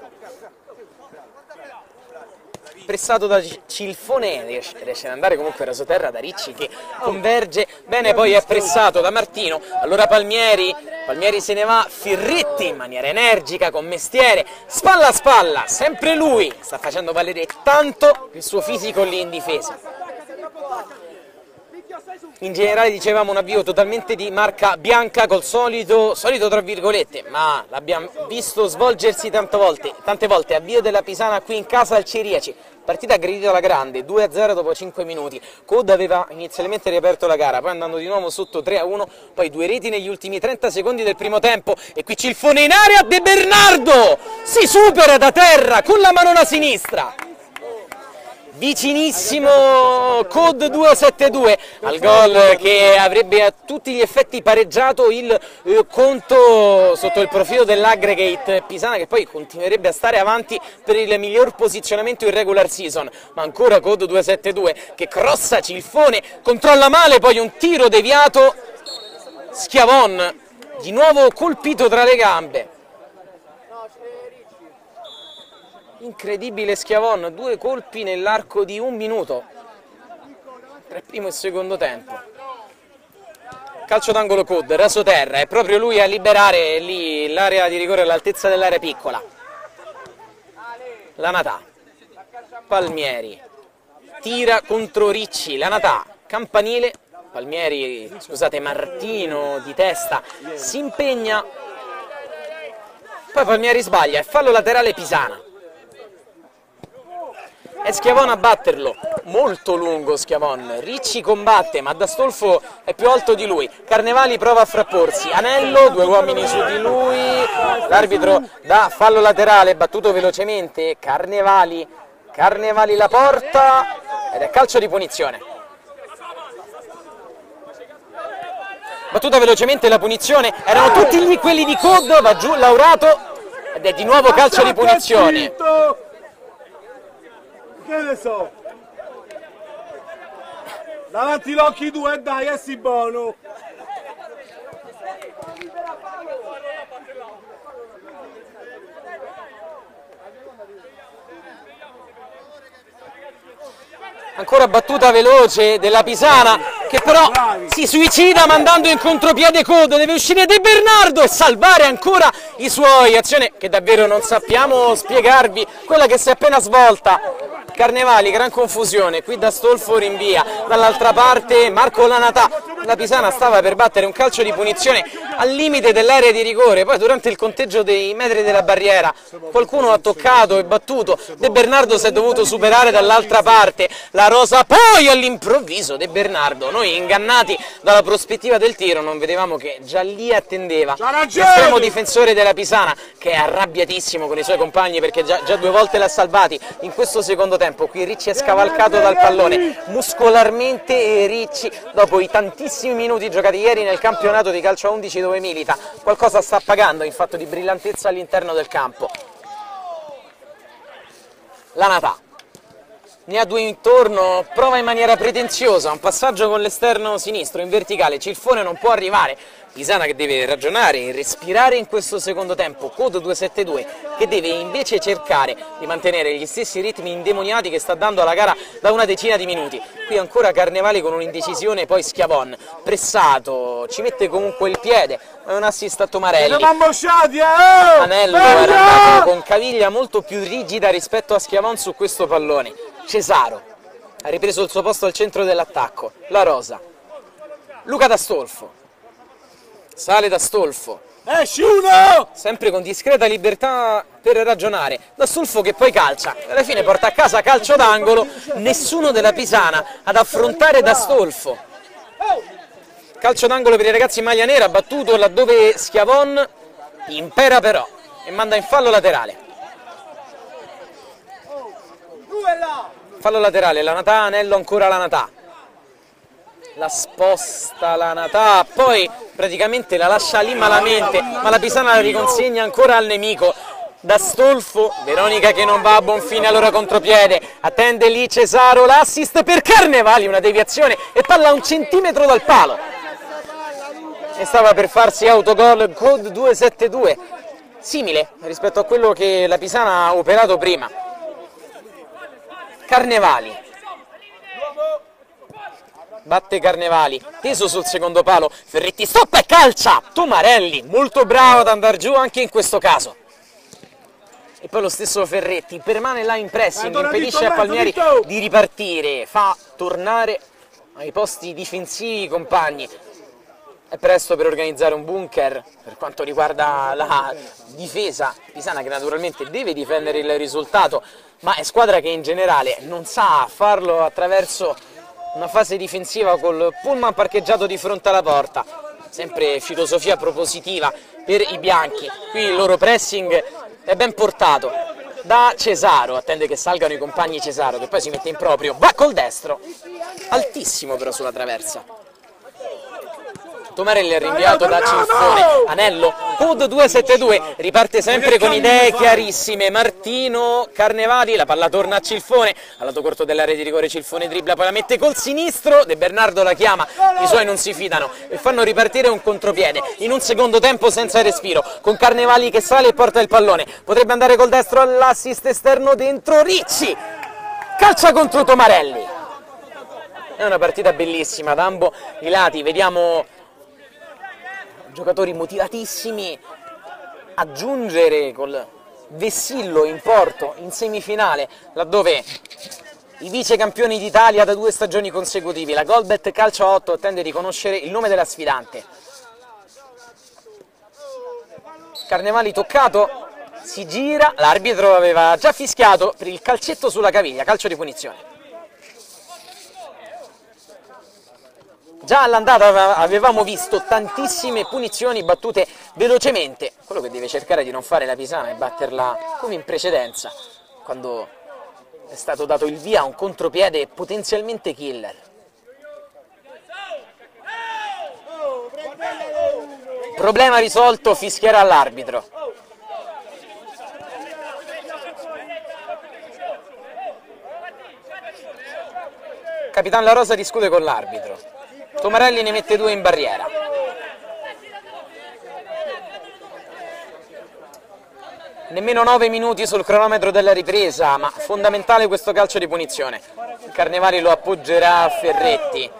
Pressato da Cilfone, riesce ad andare comunque rasoterra da Ricci che converge bene, poi è pressato da Martino. Allora Palmieri se ne va, Ferretti in maniera energica, con mestiere, spalla a spalla, sempre lui sta facendo valere tanto il suo fisico lì in difesa. In generale dicevamo un avvio totalmente di marca bianca col solito tra virgolette, ma l'abbiamo visto svolgersi tante volte, avvio della Pisana qui in casa al Ciriaci, partita aggredita alla grande, 2-0 dopo 5 minuti, Code aveva inizialmente riaperto la gara, poi andando di nuovo sotto 3-1, poi 2 reti negli ultimi 30 secondi del primo tempo, e qui Cilfone in area, De Bernardo si supera da terra con la manona sinistra. Vicinissimo Code 2-7-2 al gol che avrebbe a tutti gli effetti pareggiato il conto sotto il profilo dell'aggregate Pisana, che poi continuerebbe a stare avanti per il miglior posizionamento in regular season. Ma ancora Code 2-7-2 che crossa Cilfone, controlla male, poi un tiro deviato, Schiavon di nuovo colpito tra le gambe. Incredibile Schiavon, 2 colpi nell'arco di 1 minuto tra il primo e il secondo tempo. Calcio d'angolo Code, raso terra, è proprio lui a liberare lì l'area di rigore all'altezza dell'area piccola. Lanatà, Palmieri, tira contro Ricci, Lanatà, campanile, Palmieri, scusate, Martino di testa, si impegna, poi Palmieri sbaglia, è fallo laterale Pisana. È Schiavon a batterlo, molto lungo Schiavon, Ricci combatte ma D'Astolfo è più alto di lui, Carnevali prova a frapporsi, Anello, 2 uomini su di lui, l'arbitro dà fallo laterale, battuto velocemente, Carnevali la porta ed è calcio di punizione. Battuta velocemente la punizione, erano tutti lì quelli di Code, va giù Laurato ed è di nuovo calcio di punizione. Che ne so? Davanti l'occhi 2 dai, è si buono. Ancora battuta veloce della Pisana che però si suicida mandando in contropiede Code, deve uscire De Bernardo e salvare ancora i suoi, azione che davvero non sappiamo spiegarvi, quella che si è appena svolta. Carnevali, gran confusione, qui D'Astolfo rinvia, dall'altra parte Marco Lanatà, la Pisana stava per battere un calcio di punizione al limite dell'area di rigore, poi durante il conteggio dei metri della barriera qualcuno ha toccato e battuto, De Bernardo si è dovuto superare dall'altra parte, la rosa poi all'improvviso De Bernardo, noi ingannati dalla prospettiva del tiro non vedevamo che già lì attendeva l'estremo difensore della Pisana che è arrabbiatissimo con i suoi compagni perché già 2 volte l'ha salvati in questo secondo tempo. Qui Ricci è scavalcato dal pallone muscolarmente e Ricci dopo i tantissimi minuti giocati ieri nel campionato di calcio a 11 dove milita qualcosa sta pagando in fatto di brillantezza all'interno del campo. Lanatà ne ha 2 intorno, prova in maniera pretenziosa un passaggio con l'esterno sinistro in verticale, Cilfone non può arrivare, Pisana che deve ragionare e respirare in questo secondo tempo, Code 2-7-2 che deve invece cercare di mantenere gli stessi ritmi indemoniati che sta dando alla gara da una decina di minuti. Qui ancora Carnevali con un'indecisione, poi Schiavon pressato, ci mette comunque il piede, è un assist a Tomarelli. Anello è andato con caviglia molto più rigida rispetto a Schiavon su questo pallone. Cesaro ha ripreso il suo posto al centro dell'attacco, la rosa, Luca D'Astolfo. Sale D'Astolfo, esci uno! Sempre con discreta libertà per ragionare, D'Astolfo che poi calcia, alla fine porta a casa calcio d'angolo, nessuno della Pisana ad affrontare D'Astolfo. Calcio d'angolo per i ragazzi in maglia nera, battuto laddove Schiavon impera però e manda in fallo laterale. Fallo laterale, Lanatà, Anello ancora Lanatà. La sposta Lanatà, poi praticamente la lascia lì malamente, ma la Pisana la riconsegna ancora al nemico. D'Astolfo, Veronica che non va a buon fine, allora contropiede, attende lì Cesaro, l'assist per Carnevali, una deviazione e palla a 1 centimetro dal palo. E stava per farsi autogol Code 2-7-2, simile rispetto a quello che la Pisana ha operato prima. Carnevali. Batte Carnevali, teso sul secondo palo, Ferretti stoppa e calcia, Tomarelli, molto bravo ad andare giù anche in questo caso. E poi lo stesso Ferretti permane là in pressing, impedisce a Palmieri di ripartire, fa tornare ai posti difensivi compagni. È presto per organizzare un bunker per quanto riguarda la difesa pisana, che naturalmente deve difendere il risultato, ma è squadra che in generale non sa farlo attraverso una fase difensiva col pullman parcheggiato di fronte alla porta. Sempre filosofia propositiva per i bianchi. Qui il loro pressing è ben portato da Cesaro, attende che salgano i compagni Cesaro, che poi si mette in proprio, va col destro, altissimo però sulla traversa. Tomarelli è rinviato da Cilfone, Anello, Code 272, riparte sempre con idee chiarissime, Martino Carnevali, la palla torna a Cilfone, al lato corto dell'area di rigore Cilfone dribbla, poi la mette col sinistro, De Bernardo la chiama, i suoi non si fidano e fanno ripartire un contropiede, in un secondo tempo senza respiro, con Carnevali che sale e porta il pallone, potrebbe andare col destro all'assist esterno dentro, Ricci, calcia contro Tomarelli. È una partita bellissima da ambo i lati, vediamo giocatori motivatissimi aggiungere col vessillo in porto in semifinale, laddove i vice campioni d'Italia da 2 stagioni consecutive, la Golbet Calcio 8, attende di conoscere il nome della sfidante. Carnevali toccato, si gira, l'arbitro aveva già fischiato per il calcetto sulla caviglia, calcio di punizione. Già all'andata avevamo visto tantissime punizioni battute velocemente, quello che deve cercare di non fare la Pisana è batterla come in precedenza, quando è stato dato il via a un contropiede potenzialmente killer. Problema risolto, fischierà l'arbitro. Capitan La Rosa discute con l'arbitro. Tomarelli ne mette 2 in barriera. Nemmeno 9 minuti sul cronometro della ripresa, ma fondamentale questo calcio di punizione. Carnevali lo appoggerà a Ferretti.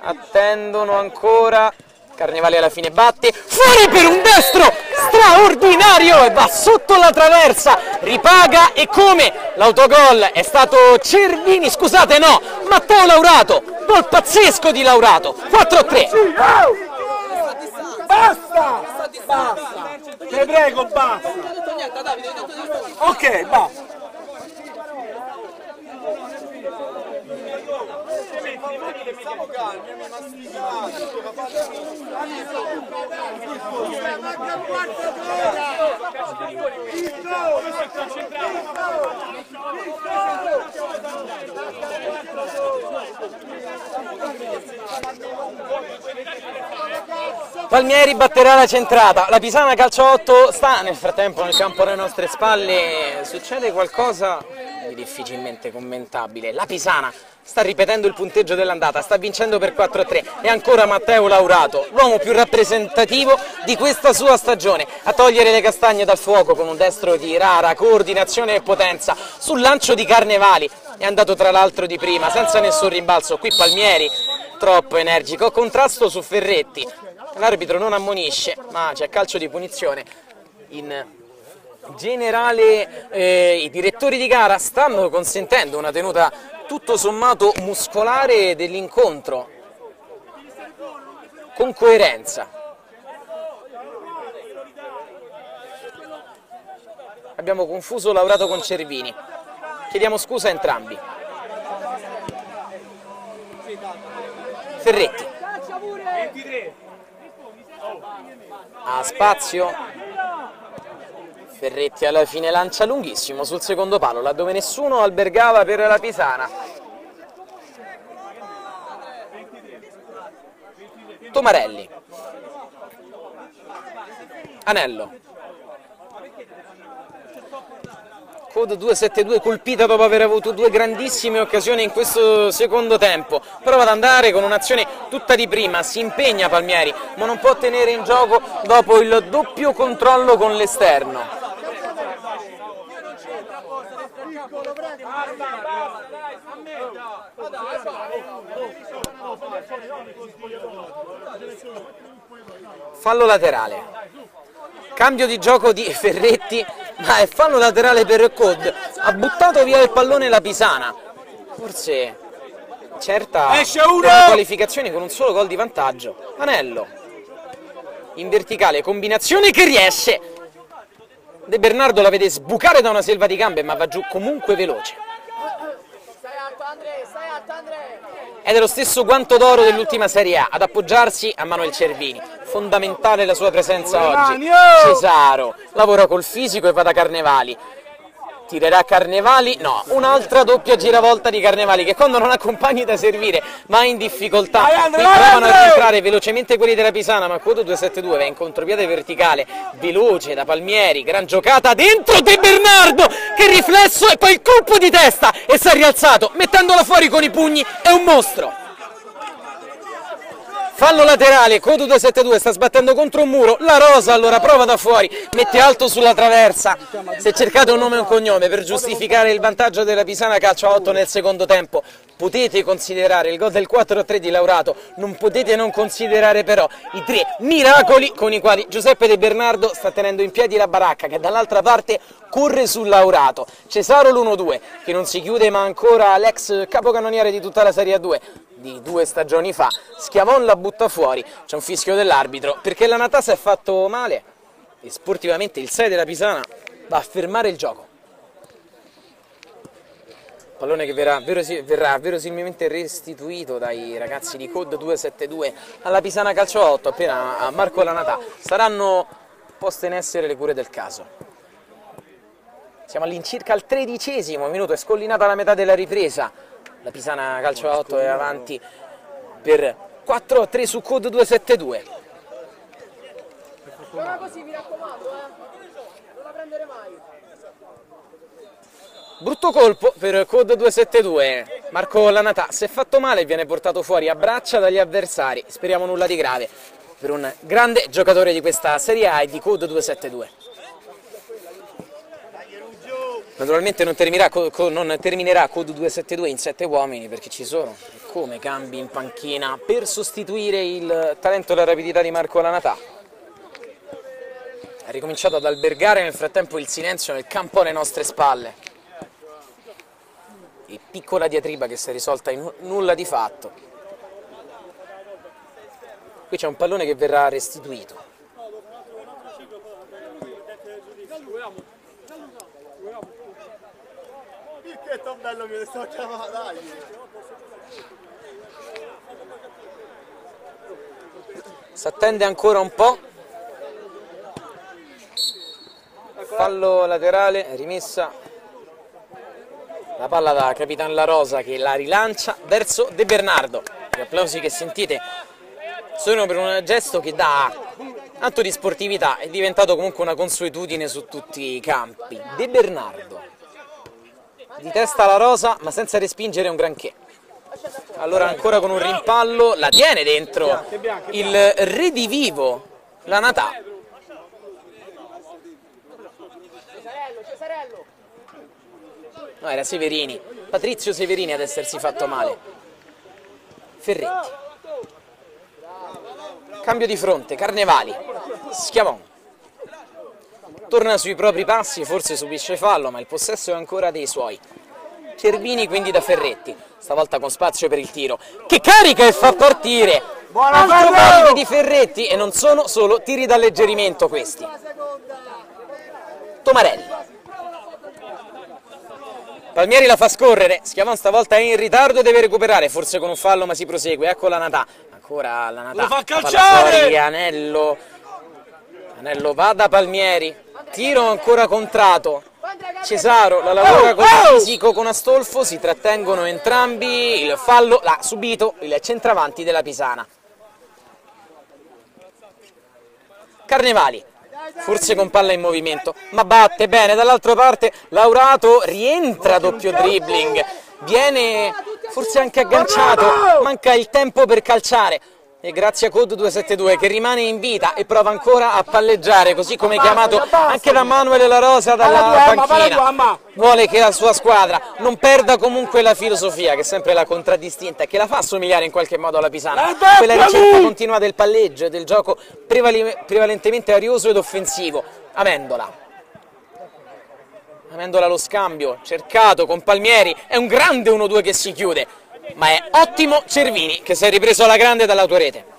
Attendono ancora. Carnevali alla fine batte. Fuori per un destro straordinario e va sotto la traversa. Ripaga e come? L'autogol è stato Cervini, scusate no, Matteo Laurato. Gol pazzesco di Laurato, 4-3. Basta! Basta! Ti prego, basta! Ok, basta! Palmieri batterà la centrata, la Pisana Calcio 8 sta nel frattempo nel campo alle nostre spalle, succede qualcosa di difficilmente commentabile, la Pisana sta ripetendo il punteggio dell'andata, sta vincendo per 4-3 e ancora Matteo Laurato, l'uomo più rappresentativo di questa sua stagione, a togliere le castagne dal fuoco con un destro di rara coordinazione e potenza, sul lancio di Carnevali, è andato tra l'altro di prima, senza nessun rimbalzo, qui Palmieri troppo energico, contrasto su Ferretti, l'arbitro non ammonisce, ma c'è calcio di punizione. In generale i direttori di gara stanno consentendo una tenuta tutto sommato muscolare dell'incontro, con coerenza. Abbiamo confuso Laurato con Cervini, chiediamo scusa a entrambi. Ferretti ha spazio, Ferretti alla fine lancia lunghissimo sul secondo palo, laddove nessuno albergava per la Pisana. Tomarelli, Anello, Code 272 colpita dopo aver avuto 2 grandissime occasioni in questo secondo tempo, prova ad andare con un'azione tutta di prima, si impegna Palmieri, ma non può tenere in gioco dopo il doppio controllo con l'esterno. Fallo laterale, cambio di gioco di Ferretti, ma è fallo laterale per Code, ha buttato via il pallone la Pisana, forse certa Esce uno! per le qualificazioni con un solo gol di vantaggio. Anello in verticale, combinazione che riesce. De Bernardo la vede sbucare da una selva di gambe, ma va giù comunque veloce. Stai alto Andre, stai alto Andre. Ed è lo stesso guanto d'oro dell'ultima Serie A ad appoggiarsi a Manuel Cervini. Fondamentale la sua presenza oggi. Cesaro lavora col fisico e va da Carnevali. Tirerà Carnevali, no, un'altra doppia giravolta di Carnevali che quando non ha compagni da servire va in difficoltà. Qui provano a rientrare velocemente quelli della Pisana, ma Quoto 272 va in contropiede verticale, veloce da Palmieri, gran giocata dentro De Bernardo, che riflesso e poi il colpo di testa e si è rialzato mettendola fuori con i pugni, è un mostro. Fallo laterale, Quoto 272 sta sbattendo contro un muro, la Rosa allora prova da fuori, mette alto sulla traversa, si è cercato un nome e un cognome per giustificare il vantaggio della Pisana calcio a 8 nel secondo tempo. Potete considerare il gol del 4-3 di Laurato, non potete non considerare però i 3 miracoli con i quali Giuseppe De Bernardo sta tenendo in piedi la baracca, che dall'altra parte corre sul Laurato. Cesaro l'1-2 che non si chiude, ma ancora l'ex capocannoniere di tutta la Serie A2 di 2 stagioni fa. Schiavon la butta fuori, c'è un fischio dell'arbitro perché la Natà si è fatto male e sportivamente il 6 della Pisana va a fermare il gioco. Pallone che verrà verosimilmente restituito dai ragazzi di Code 272 alla Pisana calcio 8 appena a Marco Lanatà. Saranno poste in essere le cure del caso. Siamo all'incirca al 13° minuto, è scollinata la metà della ripresa. La Pisana calcio 8 è avanti per 4-3 su Code 272. Ora così mi raccomando, non la prendere mai. Brutto colpo per Code 272, Marco Lanatà si è fatto male e viene portato fuori a braccia dagli avversari, speriamo nulla di grave per un grande giocatore di questa Serie A e di Code 272. Naturalmente non terminerà Code 272 in 7 uomini perché ci sono come cambi in panchina per sostituire il talento e la rapidità di Marco Lanatà. È ricominciato ad albergare nel frattempo il silenzio nel campo alle nostre spalle. E piccola diatriba che si è risolta in nulla di fatto. Qui c'è un pallone che verrà restituito. Che bello mi sto chiamando, dai. Si attende ancora un po'. Fallo laterale, rimessa. La palla da Capitan La Rosa che la rilancia verso De Bernardo. Gli applausi che sentite sono per un gesto che dà tanto di sportività, è diventato comunque una consuetudine su tutti i campi. De Bernardo di testa La Rosa ma senza respingere un granché. Allora ancora con un rimpallo la tiene dentro il redivivo la Natà. Cesarello. No, era Severini, Patrizio Severini ad essersi fatto male. Ferretti. Cambio di fronte, Carnevali. Schiavon. Torna sui propri passi, forse subisce fallo, ma il possesso è ancora dei suoi. Cervini quindi da Ferretti, stavolta con spazio per il tiro. Che carica e fa partire! Altro valide di Ferretti e non sono solo tiri d'alleggerimento questi. Tomarelli. Palmieri la fa scorrere, Schiavon stavolta è in ritardo e deve recuperare, forse con un fallo ma si prosegue, ecco la Natà, ancora la Natà, lo fa calciare! Fuori, Anello va da Palmieri, tiro ancora contrato, Cesaro la lavora con il fisico con Astolfo, si trattengono entrambi, il fallo l'ha subito il centravanti della Pisana. Carnevali. Forse con palla in movimento, ma batte bene, dall'altra parte Laurato rientra doppio dribbling, viene forse anche agganciato, manca il tempo per calciare e grazie a Code 272 che rimane in vita e prova ancora a palleggiare, così come chiamato anche da Manuel La Rosa dalla panchina. Vuole che la sua squadra non perda comunque la filosofia che è sempre la contraddistinta e che la fa assomigliare in qualche modo alla Pisana, quella ricerca continua del palleggio e del gioco prevalentemente arioso ed offensivo. Amendola allo scambio, cercato con Palmieri, è un grande 1-2 che si chiude. ma è ottimo Cervini che si è ripreso alla grande dall'autorete.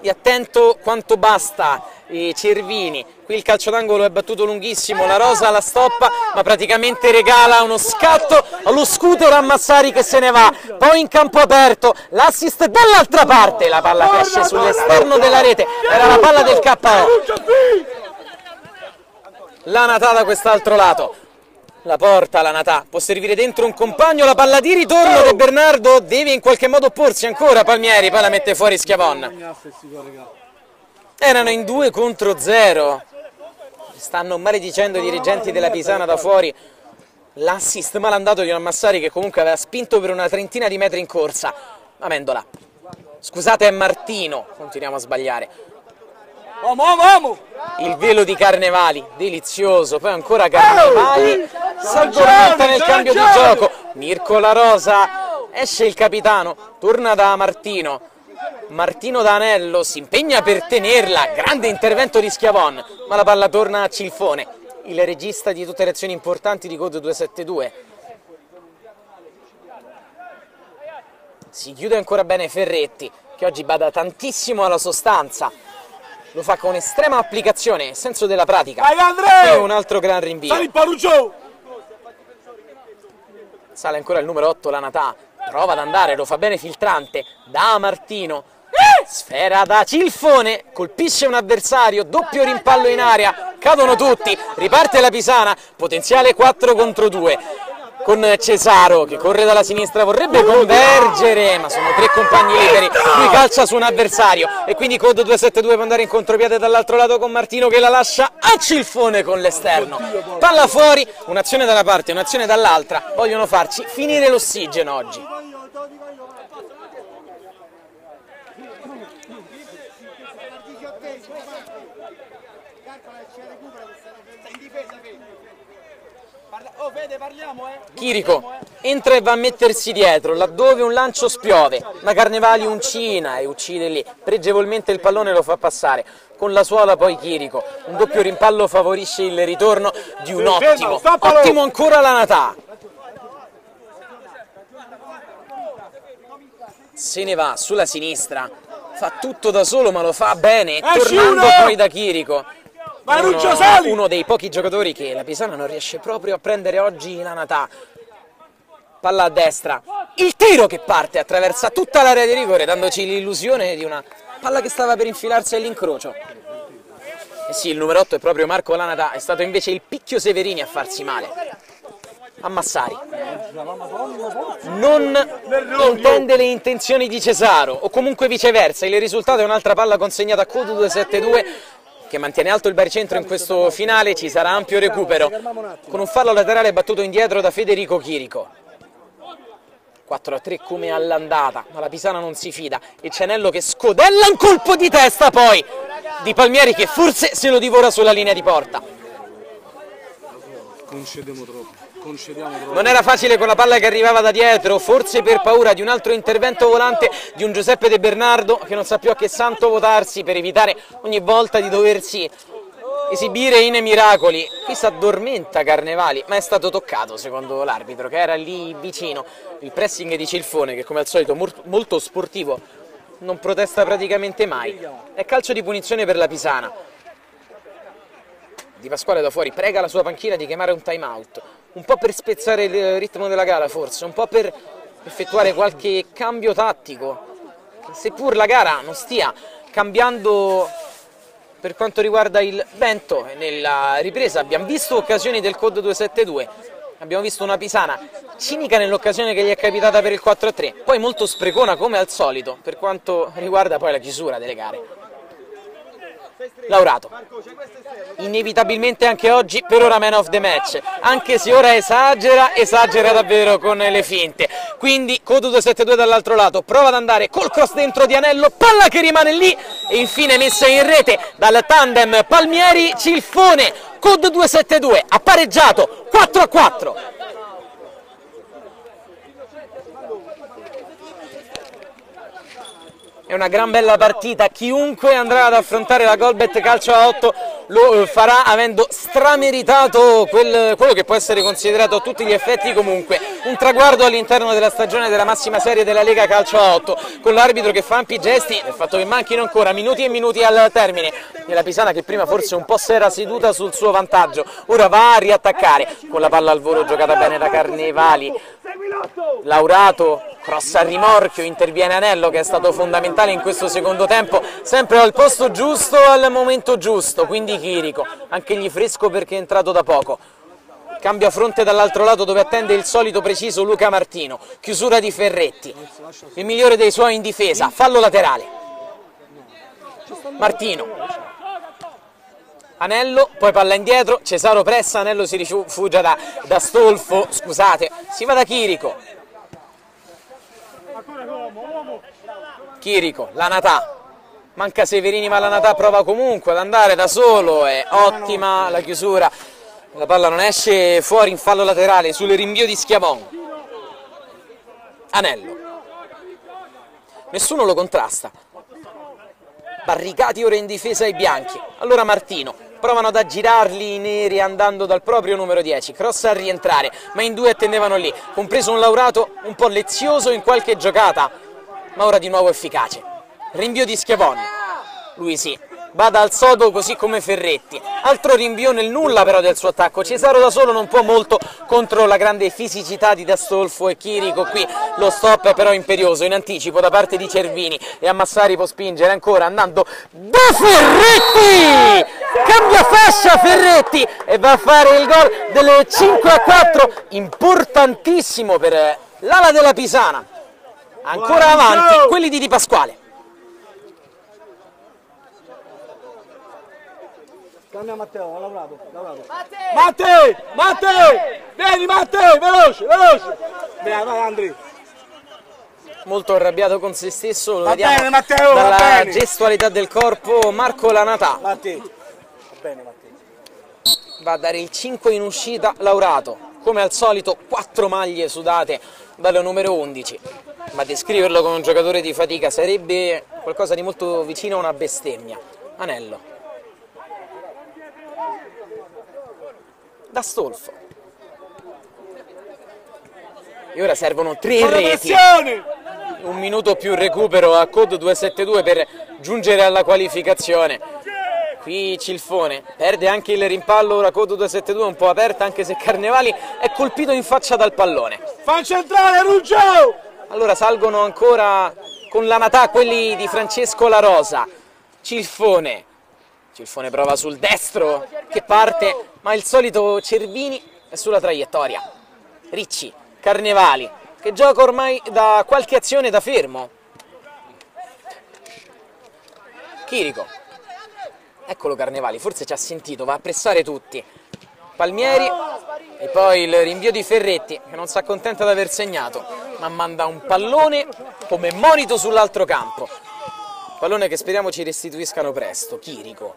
E attento quanto basta Cervini, qui il calcio d'angolo è battuto lunghissimo, la Rosa la stoppa ma praticamente regala uno scatto allo scooter a Massari che se ne va, poi in campo aperto l'assist dall'altra parte, la palla che esce sull'esterno della rete, era la palla del KO. La Natà da quest'altro lato, la porta la Natà, può servire dentro un compagno, la palla di ritorno De Bernardo, deve in qualche modo opporsi ancora Palmieri, poi la mette fuori Schiavon. Erano in 2 contro 0, stanno maledicendo i dirigenti della Pisana da fuori, l'assist malandato di un Massari che comunque aveva spinto per una trentina di metri in corsa. Amendola, scusate è Martino, continuiamo a sbagliare. Il velo di Carnevali, delizioso, poi ancora Carnevali, si addormenta nel cambio di gioco, Mirko La Rosa, esce il capitano, torna da Martino, Martino da Anello, si impegna per tenerla, grande intervento di Schiavon, ma la palla torna a Cilfone, il regista di tutte le azioni importanti di Code 272. Si chiude ancora bene Ferretti, che oggi bada tantissimo alla sostanza. Lo fa con estrema applicazione, senso della pratica. E un altro gran rinvio. Sale ancora il numero 8, la Natà. Prova ad andare, lo fa bene Filtrante. Da Martino. Sfera da Cilfone. Colpisce un avversario. Doppio rimpallo in area. Cadono tutti. Riparte la Pisana. Potenziale 4 contro 2. Con Cesaro che corre dalla sinistra, vorrebbe convergere, ma sono 3 compagni liberi, lui calcia su un avversario e quindi Code 272 può andare in contropiede dall'altro lato con Martino che la lascia a Cilfone con l'esterno. Palla fuori, un'azione da una parte, un'azione dall'altra, vogliono farci finire l'ossigeno oggi. Chirico entra e va a mettersi dietro laddove un lancio spiove, ma Carnevali uncina e uccide lì, pregevolmente il pallone lo fa passare con la suola, poi Chirico, un doppio rimpallo favorisce il ritorno di un ottimo ancora la Natà. Se ne va sulla sinistra, fa tutto da solo ma lo fa bene, tornando poi da Chirico. Uno dei pochi giocatori che la Pisana non riesce proprio a prendere oggi la Natà. Palla a destra, il tiro che parte, attraversa tutta l'area di rigore dandoci l'illusione di una palla che stava per infilarsi all'incrocio. E sì, il numero 8 è proprio Marco La Natà, è stato invece il Picchio Severini a farsi male. A Massari. Non intende le intenzioni di Cesaro, o comunque viceversa, il risultato è un'altra palla consegnata a Code 272 che mantiene alto il baricentro in questo finale, ci sarà ampio recupero, con un fallo laterale battuto indietro da Federico Chirico. 4-3 come all'andata, ma la Pisana non si fida, e Cianello che scodella un colpo di testa poi di Palmieri che forse se lo divora sulla linea di porta. Concediamo troppo. Non era facile con la palla che arrivava da dietro, forse per paura di un altro intervento volante di un Giuseppe De Bernardo che non sa più a che santo votarsi per evitare ogni volta di doversi esibire in miracoli. Qui si addormenta Carnevali, ma è stato toccato secondo l'arbitro che era lì vicino. Il pressing di Cilfone che come al solito molto sportivo non protesta praticamente mai. È calcio di punizione per la Pisana. Di Pasquale da fuori prega la sua panchina di chiamare un time out, un po' per spezzare il ritmo della gara forse, un po' per effettuare qualche cambio tattico, seppur la gara non stia cambiando per quanto riguarda il vento. Nella ripresa abbiamo visto occasioni del Code 272, abbiamo visto una Pisana cinica nell'occasione che gli è capitata per il 4-3, poi molto sprecona come al solito per quanto riguarda poi la chiusura delle gare. Laurato, inevitabilmente anche oggi per ora man of the match, anche se ora esagera davvero con le finte. Quindi Code 272 dall'altro lato, prova ad andare col cross dentro di Anello, palla che rimane lì e infine messa in rete dal tandem Palmieri-Cilfone. Code 272 ha pareggiato 4-4. È una gran bella partita, chiunque andrà ad affrontare la Golbet Calcio a 8 lo farà avendo strameritato quello che può essere considerato a tutti gli effetti comunque un traguardo all'interno della stagione della massima serie della Lega Calcio a 8, con l'arbitro che fa ampi gesti del fatto che manchino ancora minuti e minuti al termine, e la Pisana che prima forse un po' si era seduta sul suo vantaggio, ora va a riattaccare con la palla al volo giocata bene da Carnevali. Laurato, cross a rimorchio, interviene Anello che è stato fondamentale in questo secondo tempo, sempre al posto giusto al momento giusto, quindi Chirico, anche gli fresco perché è entrato da poco. Cambia fronte dall'altro lato dove attende il solito preciso Luca Martino, chiusura di Ferretti, il migliore dei suoi in difesa, fallo laterale. Martino, Anello, poi palla indietro, Cesaro pressa, Anello si rifugia da Stolfo, scusate, si va da Chirico. Chirico, Lanatà, manca Severini ma Lanatà prova comunque ad andare da solo, è ottima la chiusura, la palla non esce fuori in fallo laterale sul rinvio di Schiavon. Anello, nessuno lo contrasta, barricati ora in difesa i bianchi, allora Martino, provano ad aggirarli i neri andando dal proprio numero 10, cross a rientrare, ma in due attendevano lì, compreso un Laurato un po' lezioso in qualche giocata, ma ora di nuovo efficace. Rinvio di Schiavon, lui sì, bada al sodo così come Ferretti, altro rinvio nel nulla però del suo attacco, Cesaro da solo non può molto contro la grande fisicità di D'Astolfo e Chirico, qui lo stop è però imperioso, in anticipo da parte di Cervini e Ammassari può spingere ancora andando da Ferretti, cambia fascia Ferretti e va a fare il gol del 5-4, importantissimo per l'ala della Pisana, ancora avanti quelli di Di Pasquale. Cambia Matteo, ha lavorato. Matteo! Vieni Matteo, veloce! Vai Andri. Molto arrabbiato con se stesso, lo Va vediamo bene, Matteo, va dalla bene. gestualità del corpo. Marco Lanatà Matteo. Va bene Matteo. va a dare il 5 in uscita Laurato, come al solito 4 maglie sudate dal numero 11, ma descriverlo come un giocatore di fatica sarebbe qualcosa di molto vicino a una bestemmia. Anello, D'Astolfo, e ora servono 3 reti, un minuto più recupero a Code 272 per giungere alla qualificazione. Qui Cilfone perde anche il rimpallo, ora Code 272 un po' aperta anche se Carnevali è colpito in faccia dal pallone. Fa centrale Ruggio! Allora salgono ancora con Lanatà quelli di Francesco La Rosa. Cilfone prova sul destro che parte, ma il solito Cervini è sulla traiettoria. Ricci, Carnevali, che gioca ormai da qualche azione da fermo. Chirico, eccolo Carnevali, forse ci ha sentito, va a pressare tutti. Palmieri e poi il rinvio di Ferretti che non si accontenta di aver segnato, ma manda un pallone come monito sull'altro campo. Pallone che speriamo ci restituiscano presto. Chirico,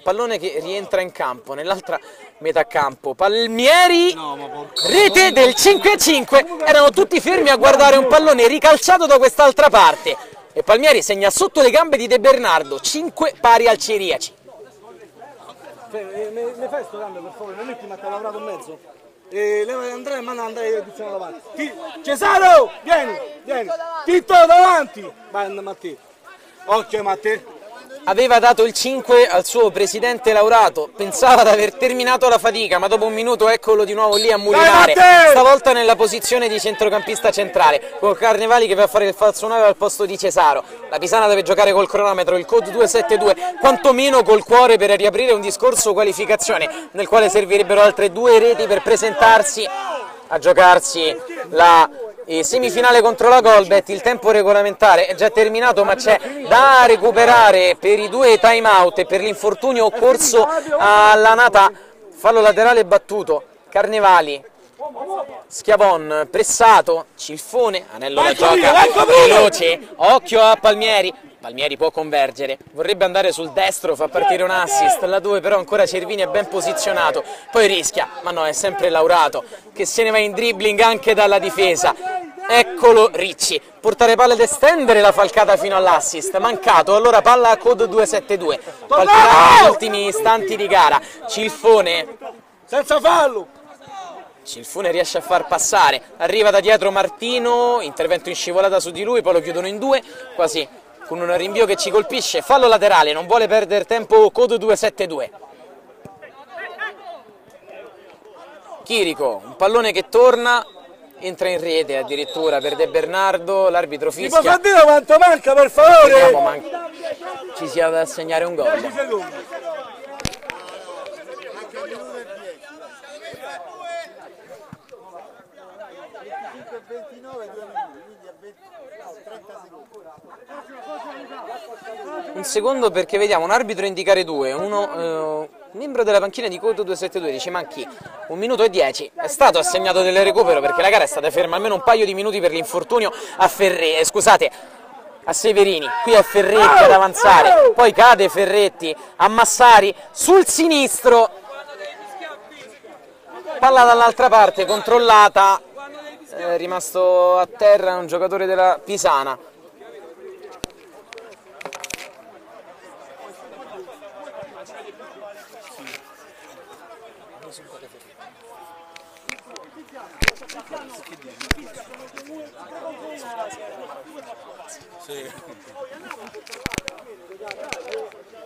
pallone che rientra in campo nell'altra metà campo. Palmieri, rete del 5-5, erano tutti fermi a guardare un pallone ricalciato da quest'altra parte e Palmieri segna sotto le gambe di De Bernardo, 5 pari al Ciriaci. Mi fai sto cambio per favore, non metti Matteo ha lavorato in mezzo? Leva Andrea e manda Andrea in direzione davanti. Cesaro, vieni! Tito davanti! Vai Matteo. Occhio Matteo. Aveva dato il 5 al suo presidente Laurato, pensava di aver terminato la fatica, ma dopo un minuto eccolo di nuovo lì a mulinare, stavolta nella posizione di centrocampista centrale, con Carnevali che va a fare il falso 9 al posto di Cesaro. La Pisana deve giocare col cronometro, il Code 272, quantomeno col cuore per riaprire un discorso qualificazione, nel quale servirebbero altre 2 reti per presentarsi a giocarsi la semifinale contro la Golbet. Il tempo regolamentare è già terminato, ma c'è da recuperare per i 2 time out e per l'infortunio occorso a Lanatà. Fallo laterale battuto, Carnevali, Schiavon pressato, Cilfone, Anello la gioca veloce, occhio a Palmieri. Palmieri può convergere, vorrebbe andare sul destro, fa partire un assist, laddove però ancora Cervini è ben posizionato, poi rischia, ma no, è sempre Laurato che se ne va in dribbling anche dalla difesa. Eccolo Ricci, portare palla ed estendere la falcata fino all'assist, mancato, allora palla a Code 272, palpitante gli ultimi istanti di gara, Cilfone, Senza fallo! Cilfone riesce a far passare, arriva da dietro Martino, intervento in scivolata su di lui, poi lo chiudono in due, quasi con un rinvio che ci colpisce, fallo laterale, non vuole perdere tempo Code 272. Chirico, un pallone che torna, entra in rete addirittura per De Bernardo, l'arbitro Mi può fischia. far dire quanto manca, per favore? Vediamo, ci sia da assegnare un gol. 10 secondi. Un secondo perché vediamo un arbitro indicare due, uno membro della panchina di Code 272 dice manchi 1 minuto e 10, è stato assegnato del recupero perché la gara è stata ferma almeno un paio di minuti per l'infortunio a a Severini, qui è Ferretti ad avanzare, poi cade Ferretti a Massari sul sinistro, palla dall'altra parte controllata, è rimasto a terra un giocatore della Pisana.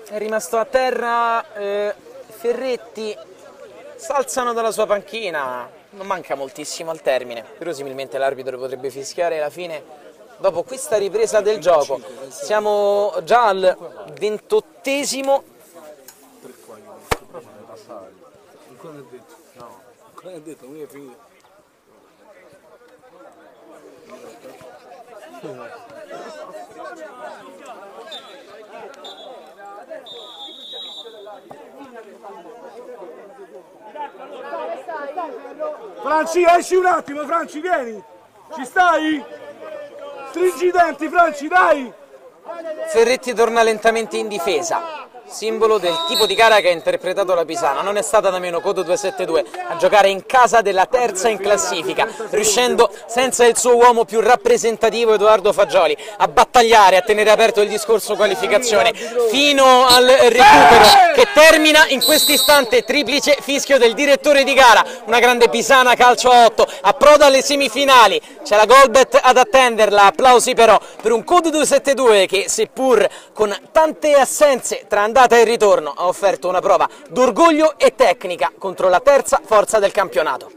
È rimasto a terra Ferretti, s'alzano dalla sua panchina, non manca moltissimo al termine, verosimilmente l'arbitro potrebbe fischiare la fine dopo questa ripresa del gioco. Siamo già al 28esimo. Ancora non è detto. No. Ancora non è detto, non è finito. Franci, esci un attimo, Franci, vieni! Ci stai? Stringi i denti, Franci, dai! Ferretti torna lentamente in difesa, simbolo del tipo di gara che ha interpretato la Pisana. Non è stata da meno Code 272 a giocare in casa della terza in classifica, riuscendo senza il suo uomo più rappresentativo Edoardo Fagioli a battagliare, a tenere aperto il discorso qualificazione fino al recupero che termina in questo istante. Triplice fischio del direttore di gara, una grande Pisana calcio a 8, approda alle semifinali, c'è la Golbet ad attenderla, applausi però per un Code 272 che seppur con tante assenze tra andata e ritorno ha offerto una prova d'orgoglio e tecnica contro la terza forza del campionato.